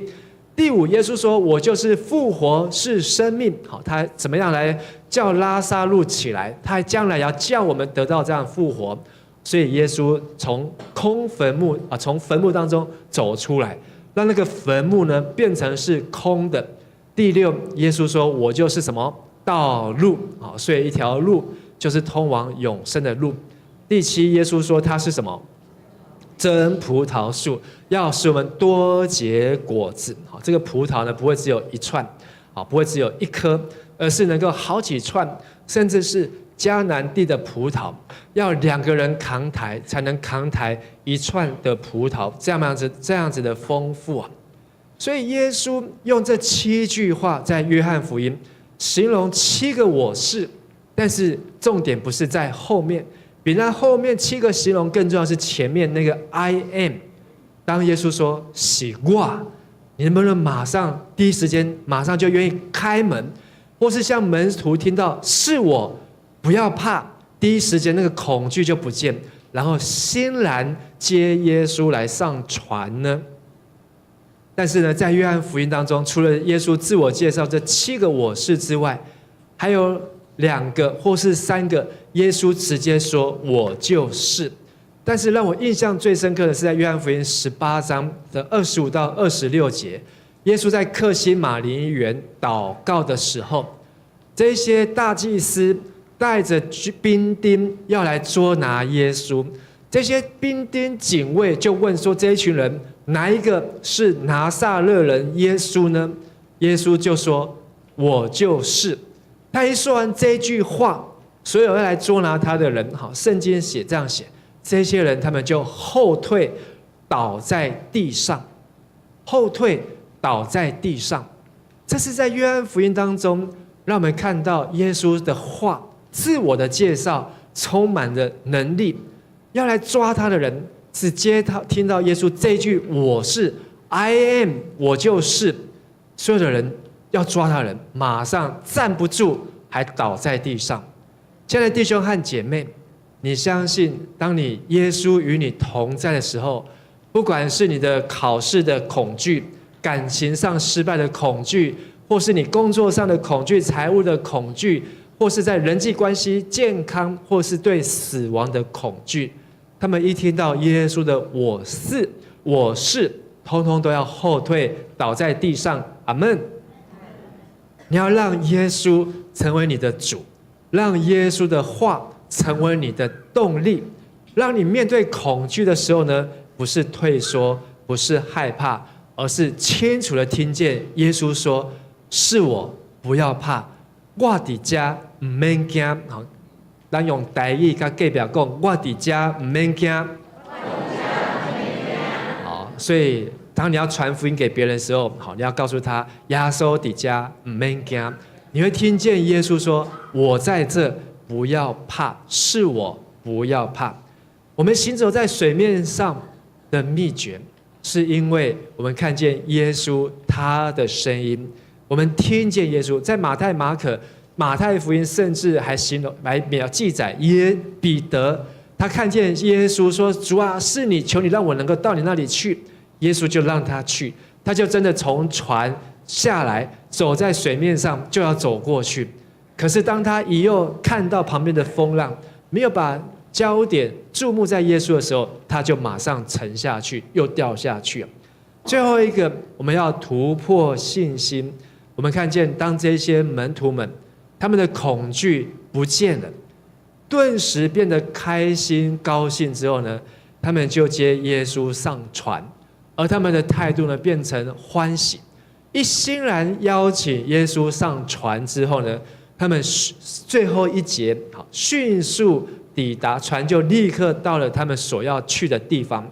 第五，耶稣说我就是复活，是生命。好，他怎么样来叫拉撒路起来？他将来要叫我们得到这样复活。所以耶稣从从坟墓当中走出来，让那个坟墓呢变成是空的。第六，耶稣说我就是什么？道路。好，所以一条路就是通往永生的路。第七，耶稣说他是什么？真葡萄树，要使我们多结果子。好，这个葡萄呢不会只有一串，好，不会只有一颗，而是能够好几串，甚至是迦南地的葡萄，要2个人扛抬才能扛抬一串的葡萄，这样子的丰富啊！所以耶稣用这7句话在约翰福音形容7个我是，但是重点不是在后面。比那后面7个形容更重要是前面那个 I am。 当耶稣说是我，你能不能马上第一时间马上就愿意开门，或是像门徒听到是我，不要怕，第一时间那个恐惧就不见，然后欣然接耶稣来上船呢？但是呢，在约翰福音当中，除了耶稣自我介绍这7个我是之外，还有2个或是3个，耶稣直接说我就是。但是让我印象最深刻的是在约翰福音18章的25到26节，耶稣在客西马尼园祷告的时候，这些大祭司带着兵丁要来捉拿耶稣，这些兵丁警卫就问说，这一群人哪一个是拿撒勒人耶稣呢？耶稣就说我就是。他一说完这句话，所有要来捉拿他的人，好，圣经这样写，这些人他们就后退倒在地上，后退倒在地上。这是在约翰福音当中让我们看到耶稣的话，自我的介绍充满了能力。要来抓他的人，只接他听到耶稣这一句我是 I am， 我就是，所有的人要抓他的人马上站不住，还倒在地上。亲爱的弟兄和姐妹，你相信当你耶稣与你同在的时候，不管是你的考试的恐惧、感情上失败的恐惧，或是你工作上的恐惧、财务的恐惧，或是在人际关系、健康，或是对死亡的恐惧，他们一听到耶稣的我是，通通都要后退倒在地上。阿们。你要让耶稣成为你的主，让耶稣的话成为你的动力，让你面对恐惧的时候呢，不是退缩，不是害怕，而是清楚的听见耶稣说是我，不要怕，我在这不免惊。好，咱用台语跟隔壁讲，我在这不免惊。好，所以当你要传福音给别人的时候，好，你要告诉他耶稣在这不免惊。你会听见耶稣说我在这，不要怕，是我，不要怕。我们行走在水面上的秘诀，是因为我们看见耶稣他的声音，我们听见耶稣。在马太、马可、马太福音甚至还形容来记载彼得，他看见耶稣说主啊，是你，求你让我能够到你那里去。耶稣就让他去，他就真的从船下来，走在水面上就要走过去。可是当他一又看到旁边的风浪，没有把焦点注目在耶稣的时候，他就马上沉下去，又掉下去了。最后一个，我们要突破信心。我们看见当这些门徒们他们的恐惧不见了，顿时变得开心高兴之后呢，他们就接耶稣上船，而他们的态度呢变成欢喜。一欣然邀请耶稣上船之后呢，他们最后一节迅速抵达，船就立刻到了他们所要去的地方。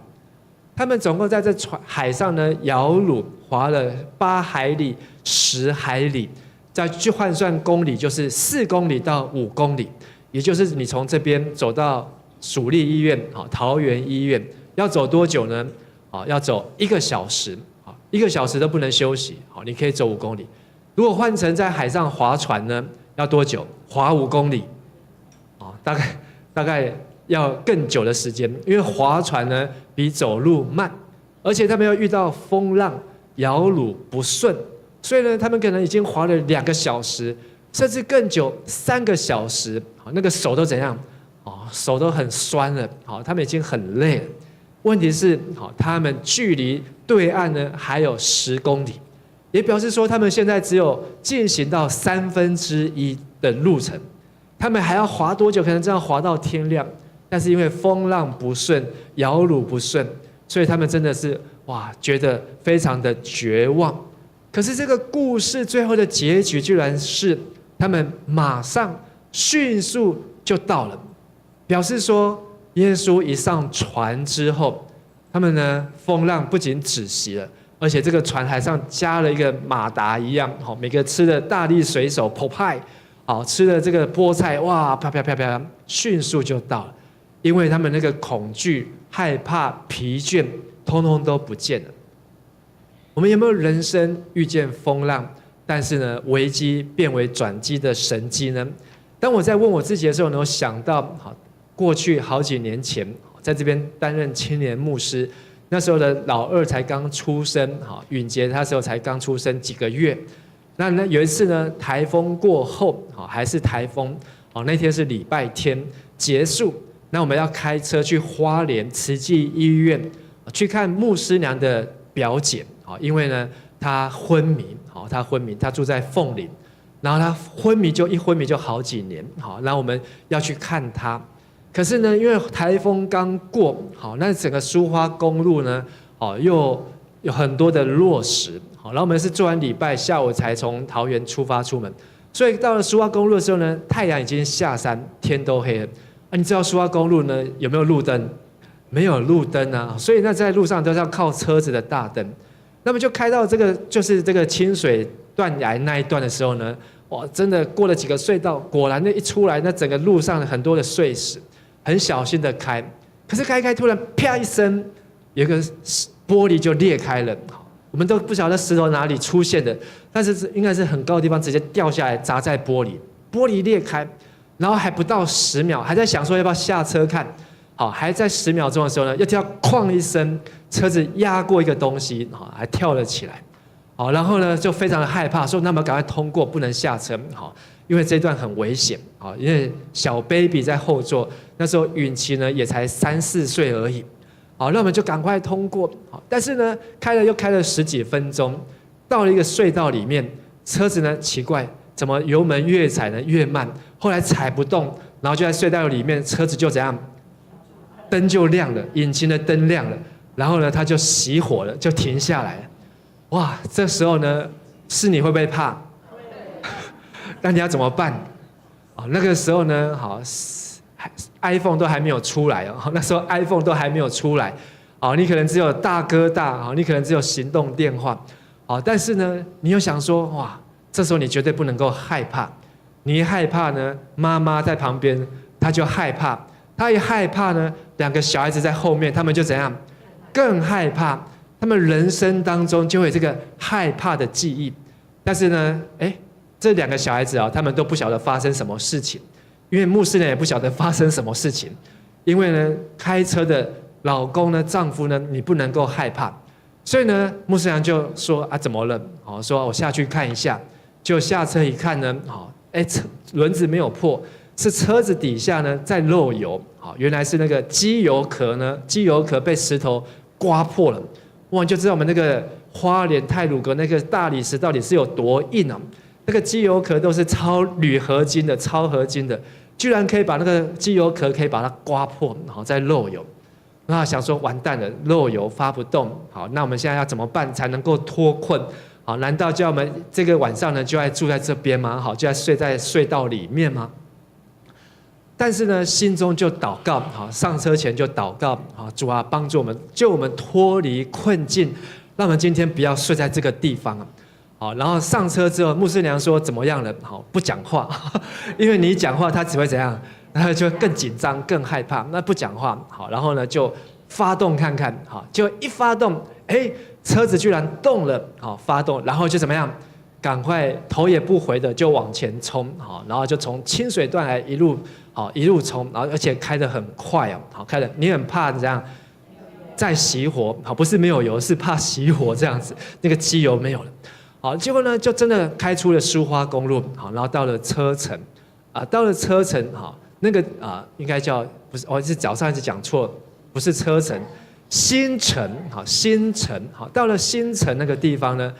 他们总共在这海上呢摇橹划了8海里、10海里，再去换算公里，就是4公里到5公里，也就是你从这边走到属立医院、桃园医院，要走多久呢？要走1个小时，1个小时都不能休息。你可以走5公里。如果换成在海上划船呢，要多久？划5公里，大概要更久的时间，因为划船呢比走路慢，而且他们要遇到风浪，摇橹不顺，所以呢，他们可能已经划了2个小时，甚至更久3个小时，那个手都怎样？手都很酸了，他们已经很累了。问题是，他们距离对岸呢还有10公里，也表示说他们现在只有进行到1/3的路程，他们还要划多久？可能这样划到天亮。但是因为风浪不顺，摇橹不顺，所以他们真的是觉得非常的绝望。可是这个故事最后的结局居然是他们马上迅速就到了，表示说耶稣一上船之后，他们呢风浪不仅止息了，而且这个船海上加了一个马达一样，每个吃的大力水手剖派，吃的这个菠菜，啪啪啪啪，迅速就到了。因为他们那个恐惧、害怕、疲倦，通通都不见了。我们有没有人生遇见风浪，但是呢，危机变为转机的神机呢？当我在问我自己的时候呢，我想到，过去好几年前，在这边担任青年牧师，那时候的老2才刚出生，允杰他那时候才刚出生几个月。那有一次呢，台风过后，还是台风，那天是礼拜天结束。那我们要开车去花莲慈济医院去看牧师娘的表姐，因为呢她昏迷，她住在凤林，然后她一昏迷就好几年，然后我们要去看她。可是呢，因为台风刚过，那整个苏花公路呢，又有很多的落石，然后我们是做完礼拜下午才从桃园出门，所以到了苏花公路的时候呢，太阳已经下山，天都黑了。你知道苏花公路呢有没有路灯？没有路灯啊，所以那在路上都是要靠车子的大灯。那么就开到就是这个清水断崖那一段的时候呢，真的过了几个隧道，果然那一出来，那整个路上很多的碎石，很小心的开，可是开突然啪一声，有一个玻璃就裂开了。我们都不晓得石头哪里出现的，但是应该是很高的地方直接掉下来砸在玻璃裂开。然后还不到10秒，还在想说要不要下车看，还在10秒钟的时候呢，又听到哐一声，车子压过一个东西，还跳了起来，然后呢就非常的害怕，说那么赶快通过，不能下车，因为这段很危险，因为小 baby 在后座，那时候允琪呢也才3、4岁而已，那我们就赶快通过，但是呢开了10几分钟，到了一个隧道里面，车子呢奇怪，怎么油门越踩呢越慢？后来踩不动，然后就在隧道里面，车子就怎样，灯就亮了，引擎的灯亮了，然后呢，它就熄火了，就停下来了。这时候呢，是你会不会怕？那你要怎么办？那个时候呢，iPhone 都还没有出来那时候 iPhone 都还没有出来，你可能只有大哥大，你可能只有行动电话，但是呢，你又想说，这时候你绝对不能够害怕。你一害怕呢，妈妈在旁边，她就害怕。她一害怕呢，2个小孩子在后面，他们就怎样？更害怕。他们人生当中就会有这个害怕的记忆。但是呢，这2个小孩子他们都不晓得发生什么事情，因为牧师呢也不晓得发生什么事情。因为呢，开车的老公呢、丈夫呢，你不能够害怕。所以呢，牧师娘就说怎么了？说我下去看一下。就下车一看呢，轮子没有破，是车子底下呢在漏油，原来是那个机油壳被石头刮破了。你就知道我们那个花莲太鲁阁那个大理石到底是有多硬啊！那个机油壳都是铝合金的、超合金的，居然可以把那个机油壳可以把它刮破，然后再漏油。那想说完蛋了，漏油发不动，那我们现在要怎么办才能够脱困？难道叫我们这个晚上呢就要住在这边吗？就要睡在隧道里面吗？但是呢，心中就祷告，好，上车前就祷告，好，主啊，帮助我们，救我们脱离困境，让我们今天不要睡在这个地方啊。好，然后上车之后，牧师娘说怎么样了？好，不讲话，因为你一讲话，他只会怎样？他就更紧张、更害怕。那不讲话，好，然后呢就发动看看，好，就一发动，哎，车子居然动了，好，发动，然后就怎么样？赶快头也不回的就往前冲，好，然后就从清水断崖一路冲，然后而且开得很快哦，好，开得你很怕这样再熄火，好，不是没有油，是怕熄火这样子，那个机油没有了。好，结果呢，就真的开出了苏花公路，好，然后到了车城，到了车城，好，那个应该叫不是，是早上一直讲错，不是车城，新城，好，新城，好，到了新城那个地方呢，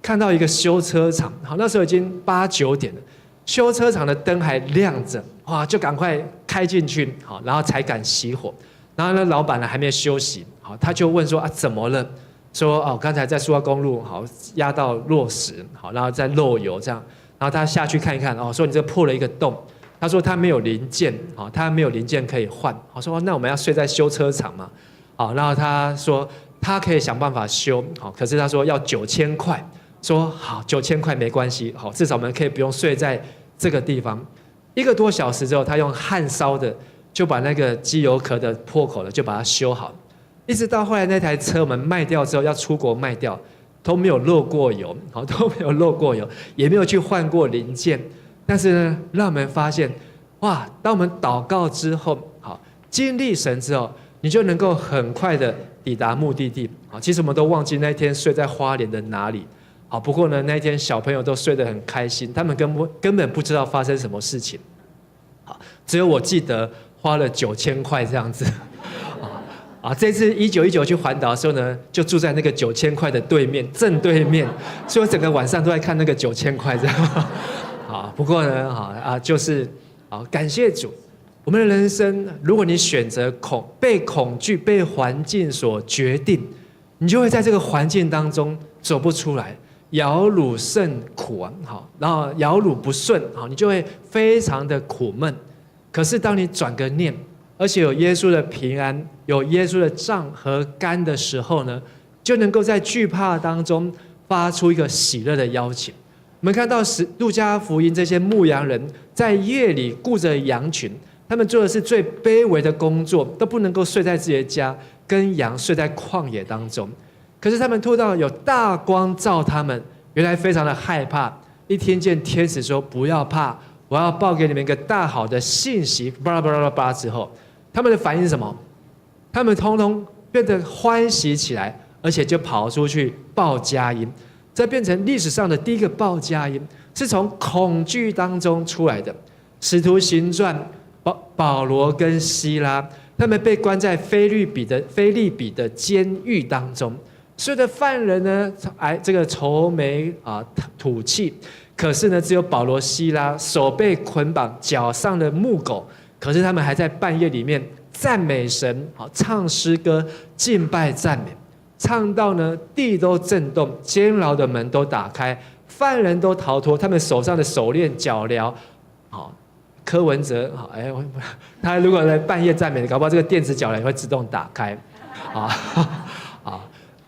看到一个修车厂，好，那时候已经8、9点了，修车厂的灯还亮着，哇，就赶快开进去，好，然后才敢熄火，然后呢，老板呢还没休息，好，他就问说怎么了？说刚才在苏花公路好压到落石，好，然后再漏油这样，然后他下去看一看，说你这破了一个洞，他说他没有零件，好，他没有零件可以换，好，说那我们要睡在修车厂嘛，好，然后他说他可以想办法修，好，可是他说要9000块，说好9000块没关系，好，至少我们可以不用睡在这个地方。1个多小时之后，他用焊烧的就把那个机油壳的破口了就把它修好。一直到后来那台车我们卖掉之后要出国卖掉，都没有漏过油，好，都没有漏过油，也没有去换过零件。但是呢，让我们发现，哇，当我们祷告之后，好，经历神之后，你就能够很快的抵达目的地。好，其实我们都忘记那天睡在花莲的哪里。好，不过呢，那天小朋友都睡得很开心，他们根本不知道发生什么事情。好，只有我记得花了9000块这样子。这次1919去环岛的时候呢，就住在那个9000块的对面，正对面，所以我整个晚上都在看那个9000块这样。不过呢，就是感谢主，我们的人生，如果你选择被恐惧、被环境所决定，你就会在这个环境当中走不出来，摇橹甚苦啊，好，然后摇橹不顺，好，你就会非常的苦闷。可是当你转个念，而且有耶稣的平安，有耶稣的杖和竿的时候呢，就能够在惧怕当中发出一个喜乐的邀请。我们看到路加福音这些牧羊人在夜里顾着羊群，他们做的是最卑微的工作，都不能够睡在自己的家，跟羊睡在旷野当中。可是他们突到有大光照他们，原来非常的害怕。一听见天使说不要怕，我要报给你们一个大好的信息，巴拉巴拉巴拉巴拉之后，他们的反应是什么？他们通通变得欢喜起来，而且就跑出去报佳音。这变成历史上的第一个报佳音，是从恐惧当中出来的。使徒行传，保罗跟希拉，他们被关在腓立比的监狱当中，所有的犯人呢，这个愁眉吐气。可是呢，只有保罗、希拉手被捆绑，脚上的木狗。可是他们还在半夜里面赞美神，唱诗歌敬拜赞美，唱到呢地都震动，监牢的门都打开，犯人都逃脱，他们手上的手链脚镣，柯文哲，他如果在半夜赞美，搞不好这个电子脚镣也会自动打开，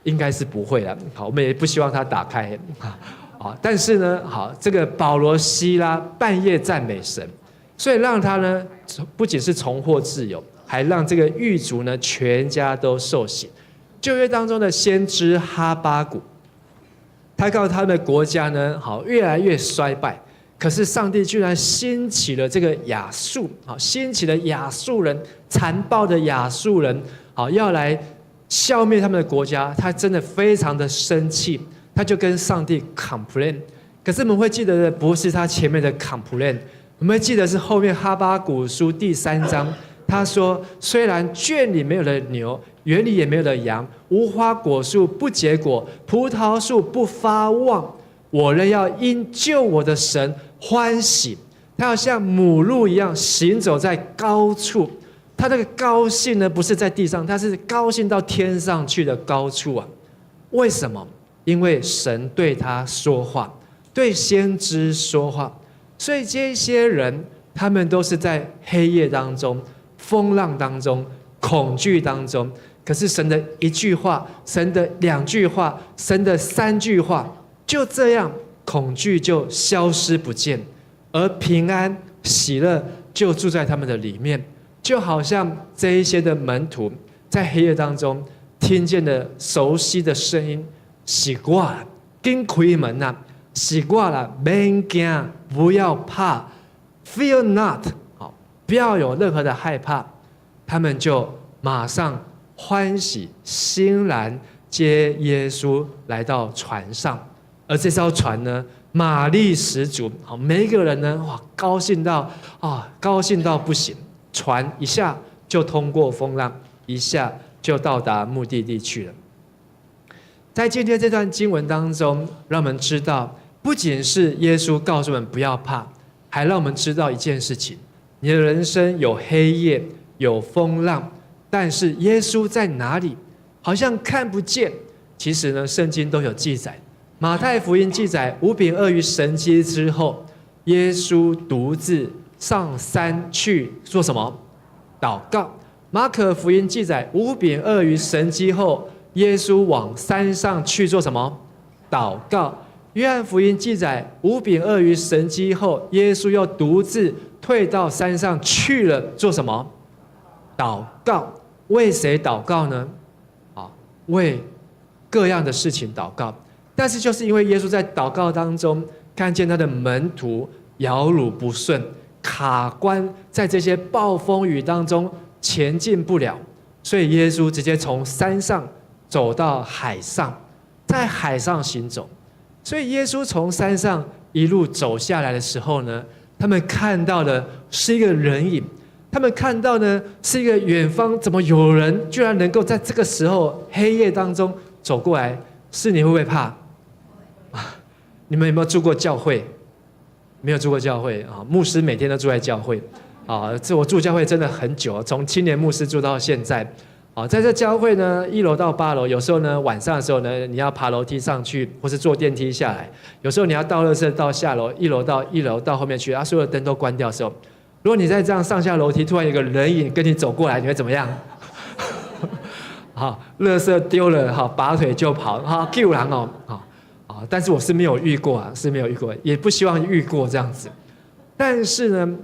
应该是不会了，好，我们也不希望它打开，但是呢，这个保罗、希拉半夜赞美神。所以让他呢，不仅是重获自由，还让这个狱卒呢全家都受洗。旧约当中的先知哈巴谷，他告诉他们的国家呢，越来越衰败。可是上帝居然兴起了这个亚述，兴起了亚述人，残暴的亚述人，要来消灭他们的国家。他真的非常的生气，他就跟上帝 complain。可是我们会记得的不是他前面的 complain。我们记得是后面哈巴谷书第3章，他说：虽然圈里没有了牛，园里也没有了羊，无花果树不结果，葡萄树不发旺，我仍要因救我的神欢喜。他要像母鹿一样行走在高处，他这个高兴呢，不是在地上，他是高兴到天上去的高处啊！为什么？因为神对他说话，对先知说话。所以这些人他们都是在黑夜当中、风浪当中、恐惧当中。可是神的一句话，神的2句话，神的3句话，就这样恐惧就消失不见，而平安喜乐就住在他们的里面。就好像这一些的门徒在黑夜当中听见了熟悉的声音，习惯了，紧开门啊，习惯了，别惊，不要怕 ，Fear not， 不要有任何的害怕，他们就马上欢喜欣然接耶稣来到船上，而这艘船呢，马力十足，每一个人呢，哇，高兴到不行。船一下就通过风浪，一下就到达目的地去了。在今天这段经文当中，让我们知道，不仅是耶稣告诉我们不要怕，还让我们知道一件事情：你的人生有黑夜，有风浪，但是耶稣在哪里？好像看不见。其实呢，圣经都有记载。马太福音记载5饼2鱼神迹之后，耶稣独自上山去做什么？祷告。马可福音记载5饼2鱼神迹后，耶稣往山上去做什么？祷告。约翰福音记载5饼2鱼神迹后，耶稣又独自退到山上去了，做什么？祷告。为谁祷告呢？为各样的事情祷告。但是就是因为耶稣在祷告当中看见他的门徒摇橹不顺，卡关在这些暴风雨当中前进不了，所以耶稣直接从山上走到海上，在海上行走。所以耶稣从山上一路走下来的时候呢，他们看到的是一个人影，他们看到呢是一个远方，怎么有人居然能够在这个时候黑夜当中走过来？是你会不会怕？你们有没有住过教会？没有住过教会啊？牧师每天都住在教会啊。这我住教会真的很久，从青年牧师住到现在啊。在这教会呢，1楼到8楼，有时候呢晚上的时候呢，你要爬楼梯上去，或是坐电梯下来。有时候你要倒垃圾到下楼，1楼到后面去，所有的灯都关掉的时候，如果你在这样上下楼梯，突然有个人影跟你走过来，你会怎么样？好，垃圾丢了，拔腿就跑，救人哦，但是我是没有遇过啊，也不希望遇过这样子。但是呢，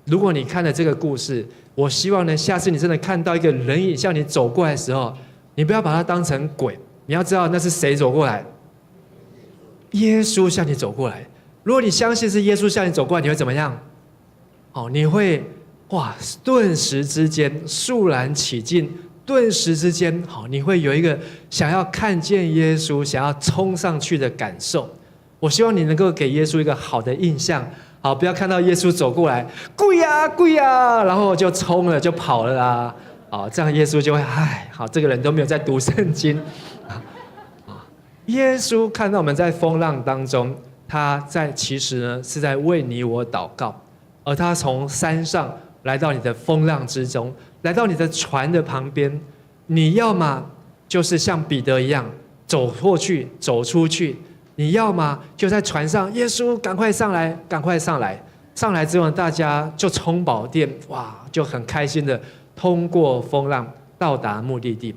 如果你看了这个故事，我希望呢，下次你真的看到一个人影向你走过来的时候，你不要把它当成鬼，你要知道那是谁走过来？耶稣向你走过来。如果你相信是耶稣向你走过来，你会怎么样？你会顿时之间肃然起敬。顿时之间，你会有一个想要看见耶稣、想要冲上去的感受。我希望你能够给耶稣一个好的印象，不要看到耶稣走过来，跪啊，然后就冲了就跑了啦，这样耶稣就会这个人都没有在读圣经。耶稣看到我们在风浪当中，他其实呢是在为你我祷告，而他从山上来到你的风浪之中。来到你的船的旁边，你要么就是像彼得一样走过去、走出去；你要么就在船上，耶稣赶快上来，赶快上来！上来之后，大家就冲宝殿，就很开心的通过风浪到达目的地。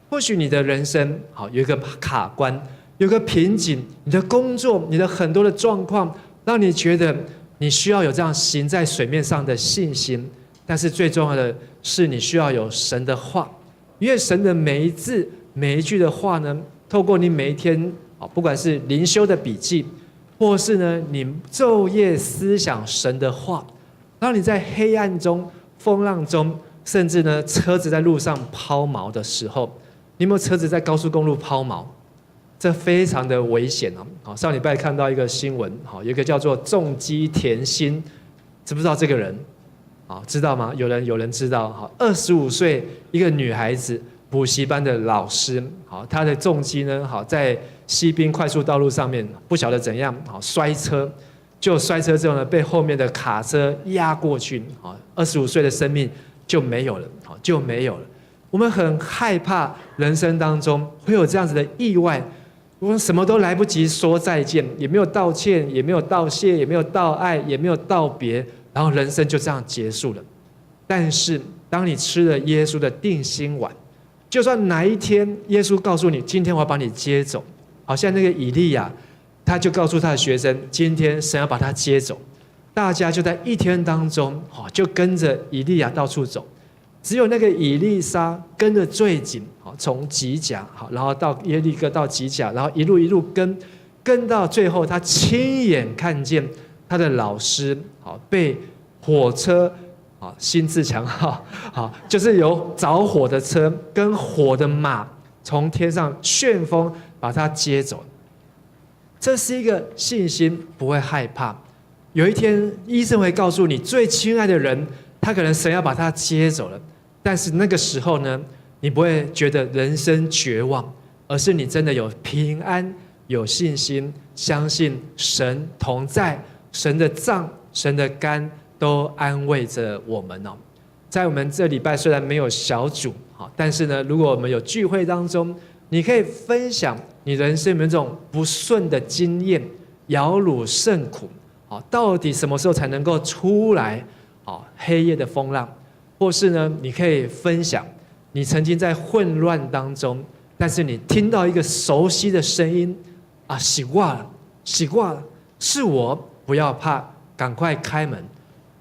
或许你的人生有一个卡关，有个瓶颈，你的工作、你的很多的状况，让你觉得你需要有这样行在水面上的信心。但是最重要的是，你需要有神的话，因为神的每一字每一句的话呢，透过你每一天不管是灵修的笔记，或是呢你昼夜思想神的话，让你在黑暗中、风浪中，甚至呢车子在路上抛锚的时候，你有没有车子在高速公路抛锚？这非常的危险啊！上礼拜看到一个新闻，有一个叫做重机甜心，知不知道这个人？知道吗？有人知道。25岁一个女孩子，补习班的老师，她的重机呢，在西滨快速道路上面，不晓得怎样，摔车，就摔车之后呢，被后面的卡车压过去，25岁的生命就没有了，我们很害怕人生当中会有这样子的意外，我们什么都来不及说再见，也没有道歉，也没有道谢，也没有道爱，也没有道别。然后人生就这样结束了。但是当你吃了耶稣的定心丸，就算哪一天耶稣告诉你今天我要把你接走，好像那个以利亚他就告诉他的学生今天神要把他接走，大家就在一天当中就跟着以利亚到处走，只有那个以利沙跟着最紧，从吉甲然后到耶利哥到吉甲，然后一路跟到最后，他亲眼看见他的老师被火车新自强号就是有着火的车跟火的马从天上旋风把他接走。这是一个信心，不会害怕。有一天医生会告诉你最亲爱的人他可能神要把他接走了，但是那个时候呢，你不会觉得人生绝望，而是你真的有平安，有信心，相信神同在，神的杖神的竿都安慰着我们。在我们这礼拜虽然没有小组，但是呢，如果我们有聚会当中，你可以分享你人生有没有这种不顺的经验，摇橹甚苦，到底什么时候才能够出来黑夜的风浪？或是呢，你可以分享你曾经在混乱当中，但是你听到一个熟悉的声音洗挂了，洗挂了，是我，不要怕，赶快开门。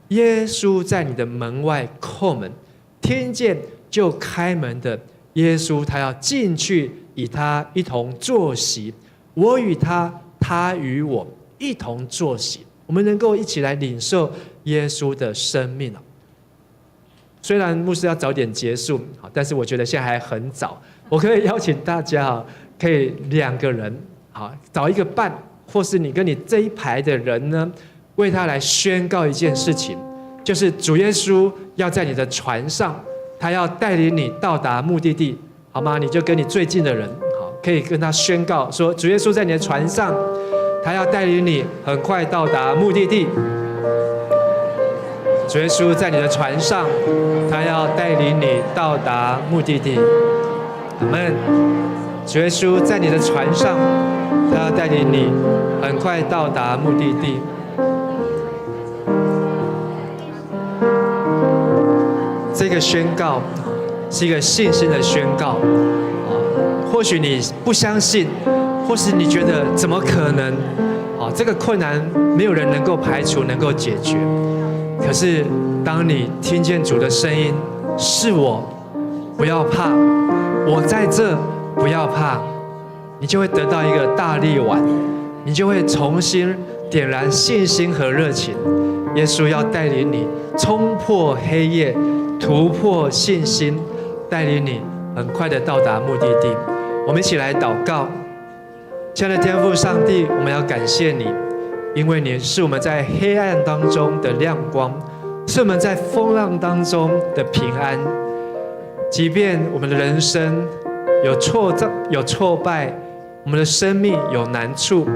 耶稣在你的门外叩门，听见就开门的耶稣，他要进去与他一同坐席，我与他，他与我一同坐席。我们能够一起来领受耶稣的生命。虽然牧师要早点结束，但是我觉得现在还很早，我可以邀请大家可以2个人找一个伴，或是你跟你这一排的人呢，为他来宣告一件事情，就是主耶稣要在你的船上，他要带领你到达目的地，好吗？你就跟你最近的人可以跟他宣告说，主耶稣在你的船上，他要带领你很快到达目的地。主耶稣在你的船上，他要带领你到达目的地。阿们。主耶稣在你的船上，他要带领你很快到达目的地。这个宣告是一个信心的宣告。或许你不相信，或是你觉得怎么可能？这个困难没有人能够排除，能够解决。可是当你听见主的声音，是我，不要怕，我在这，不要怕，你就会得到一个大力丸，你就会重新点燃信心和热情。耶稣要带领你冲破黑夜，突破信心，带领你很快的到达目的地。我们一起来祷告。亲爱的天父上帝，我们要感谢你，因为你是我们在黑暗当中的亮光，是我们在风浪当中的平安。即便我们的人生有挫败，我们的生命有难处，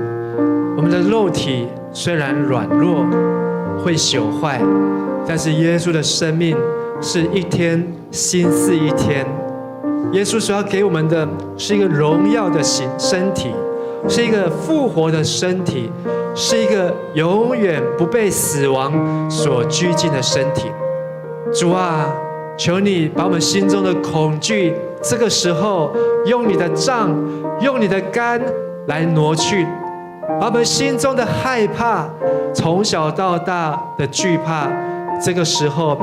我们的肉体虽然软弱会朽坏，但是耶稣的生命是一天新似一天。耶稣所要给我们的是一个荣耀的身体，是一个复活的身体，是一个永远不被死亡所拘禁的身体。主啊，求你把我们心中的恐惧，这个时候用你的杖，用你的竿来挪去，把我们心中的害怕，从小到大的惧怕，这个时候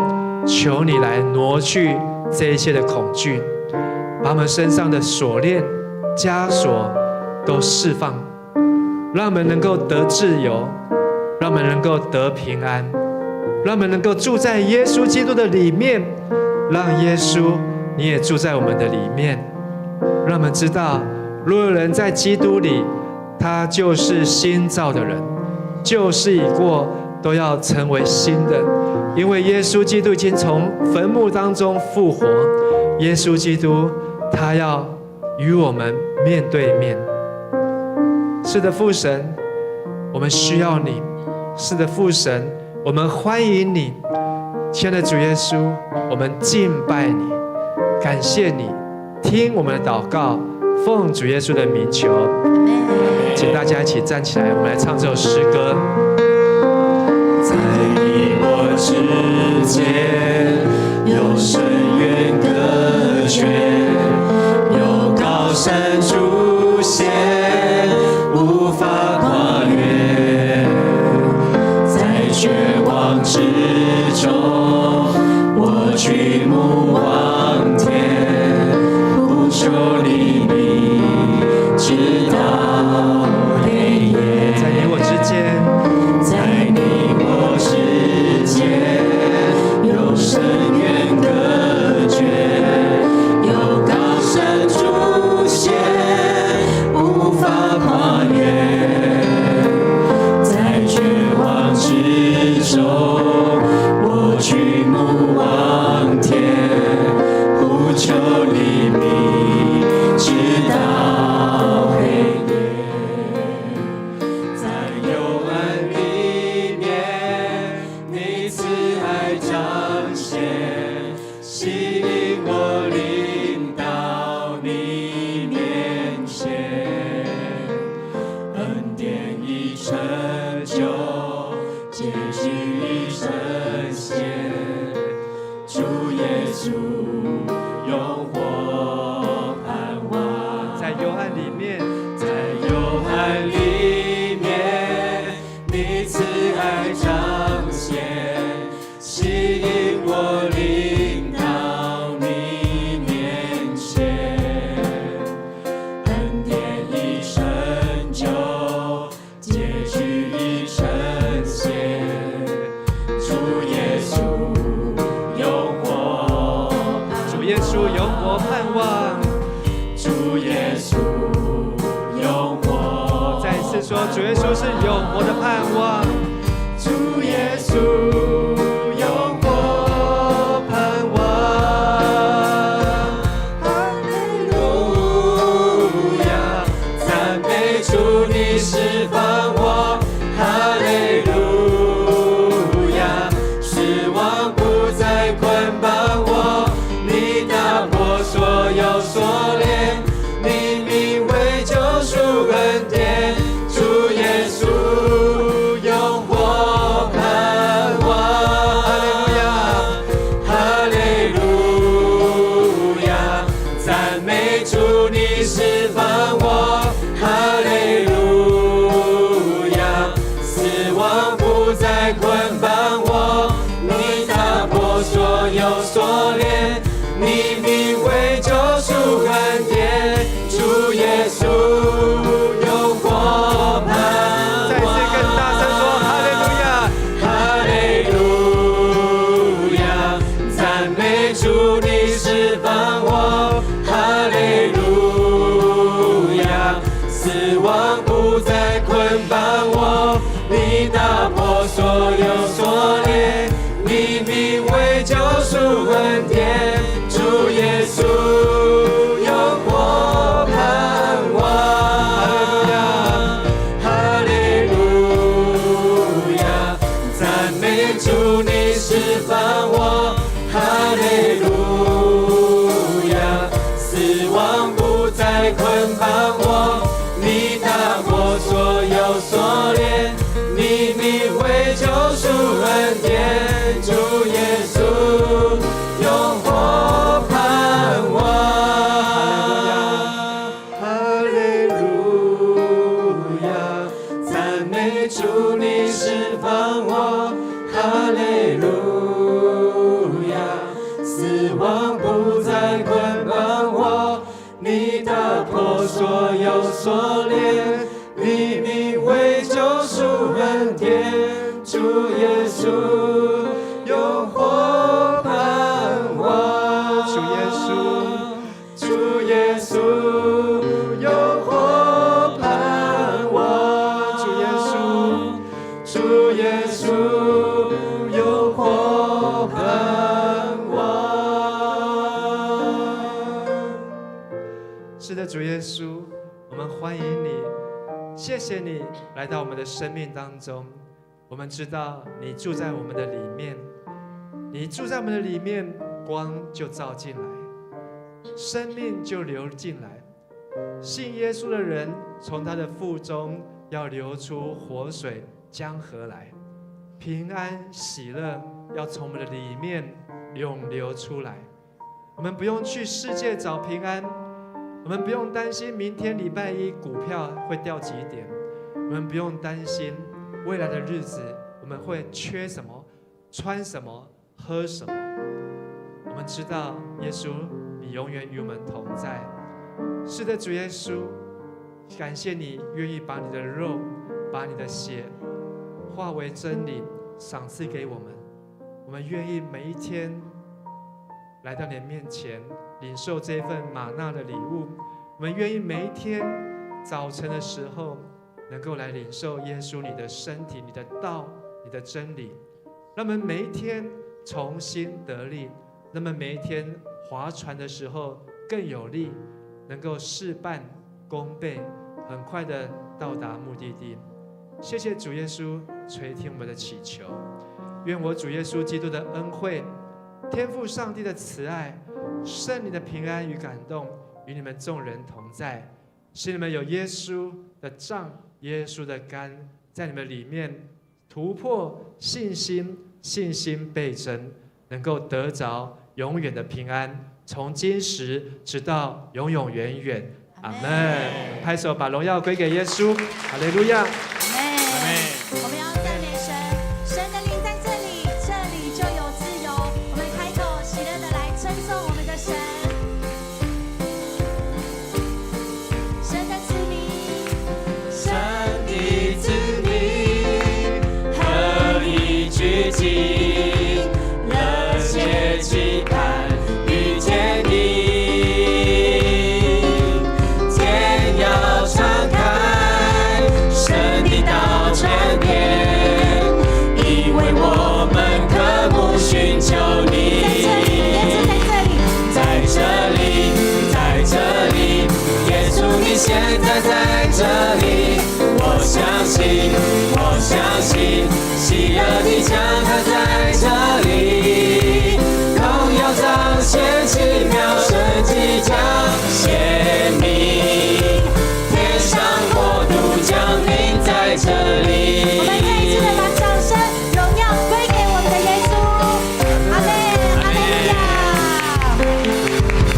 求你来挪去这一切的恐惧，把我们身上的锁链、枷锁都释放，让我们能够得自由，让我们能够得平安，让我们能够住在耶稣基督的里面，让耶稣你也住在我们的里面。让我们知道，若有人在基督里，他就是新造的人，旧事已过，都要成为新的。因为耶稣基督已经从坟墓当中复活，耶稣基督他要与我们面对面。是的，父神，我们需要你。是的，父神，我们欢迎你。亲爱的主耶稣，我们敬拜你，感谢你，听我们的祷告，奉主耶稣的名求。请大家一起站起来，我们来唱这首诗歌。在你我之间，有深渊隔绝，有高山出现，无法跨越。在绝望之中，我举目望天，呼求黎明，直到黑夜。在你我之间，在你我之间，有深渊隔绝，有高山出现，无法跨越。在绝望之中，我举目望天，呼求黎明，直到黑夜。在幽暗里面，你慈爱彰显，吸引我领到你面前。恩典已成就，结局已呈现。主耶稣，用我盼望。在幽暗里面，在幽暗里面，你慈爱彰显，吸引我领到你面前。恩典已成就，结局已呈现。主耶稣，用我主耶稣有我盼望。主耶稣，用我再一次说，主耶稣是有我的盼望。主耶稣，用我盼望。哈利路亚，赞美主，你释放我。哈利路亚，失望不再捆绑我，你打破所有锁链，你名为救赎恩典。主耶稣，用我盼望。哈利路亚，赞美主，你释放我。哈利路亚，死亡不再捆绑我，你打破所有锁链，你名为救赎恩典。主耶稣，用我盼再一次更大声说，哈利路亚。哈利路亚，赞美主，你释放我。哈利路亚，死亡不再捆绑我，你打破所有锁链，你名为救赎恩典。主耶稣，用我盼望。哈利路亚，赞美主，你释放我。哈利路亚，死亡不再捆绑我，你打破所有锁链，你名为救赎恩典。主耶稣，用我盼望。哈利路亚，赞美主，你释放我。哈利路亚，死亡不再捆绑我，你打破所有锁链，你名为救赎恩典。主耶稣，用我盼望。主耶稣，主耶稣，用我盼望。主耶稣，主耶稣，用我盼望。是的，主耶稣，我们欢迎你，谢谢你来到我们的生命当中。我们知道你住在我们的里面，你住在我们的里面，光就照进来，生命就流进来。信耶稣的人，从他的腹中要流出活水江河来，平安喜乐要从我们的里面涌流出来。我们不用去世界找平安，我们不用担心明天礼拜一股票会掉几点，我们不用担心未来的日子我们会缺什么、穿什么、喝什么。我们知道耶稣，你永远与我们同在。是的，主耶稣，感谢你愿意把你的肉、把你的血化为真理，赏赐给我们。我们愿意每一天来到你的面前，领受这份玛纳的礼物。我们愿意每一天早晨的时候，能够来领受耶稣你的身体、你的道、你的真理。让我们每一天重新得力，那么每一天划船的时候更有力，能够事半功倍，很快的到达目的地。谢谢主耶稣垂听我们的祈求，愿我主耶稣基督的恩惠、天父上帝的慈爱、圣灵的平安与感动与你们众人同在，使你们有耶稣的杖、耶稣的竿在你们里面突破信心，信心倍增，能够得着永远的平安，从今时直到永永远远。阿们。拍手，把荣耀归给耶稣。哈利路亚。阿门。我们要赞美神，神的灵在这里，这里就有自由。我们开口喜乐的来称颂我们的神。神的子民，神的子民，合力聚集，热切期盼遇见你。天要敞开，神的道传遍，因为我们渴慕寻求你。在这里，在这里，耶稣你现在在这里。我相信，我相信，喜乐的江河在这里。荣耀彰显奇妙神迹将显明，天上国度降临在这里。我们再一次的把掌声、荣耀归给我们的耶稣。阿门，哈利路亚。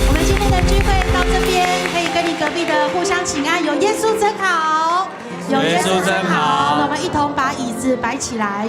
我们今天的聚会到这边，可以跟你隔壁的互相请安。有耶稣真好，有耶稣真好。那我们一同把椅子摆起来。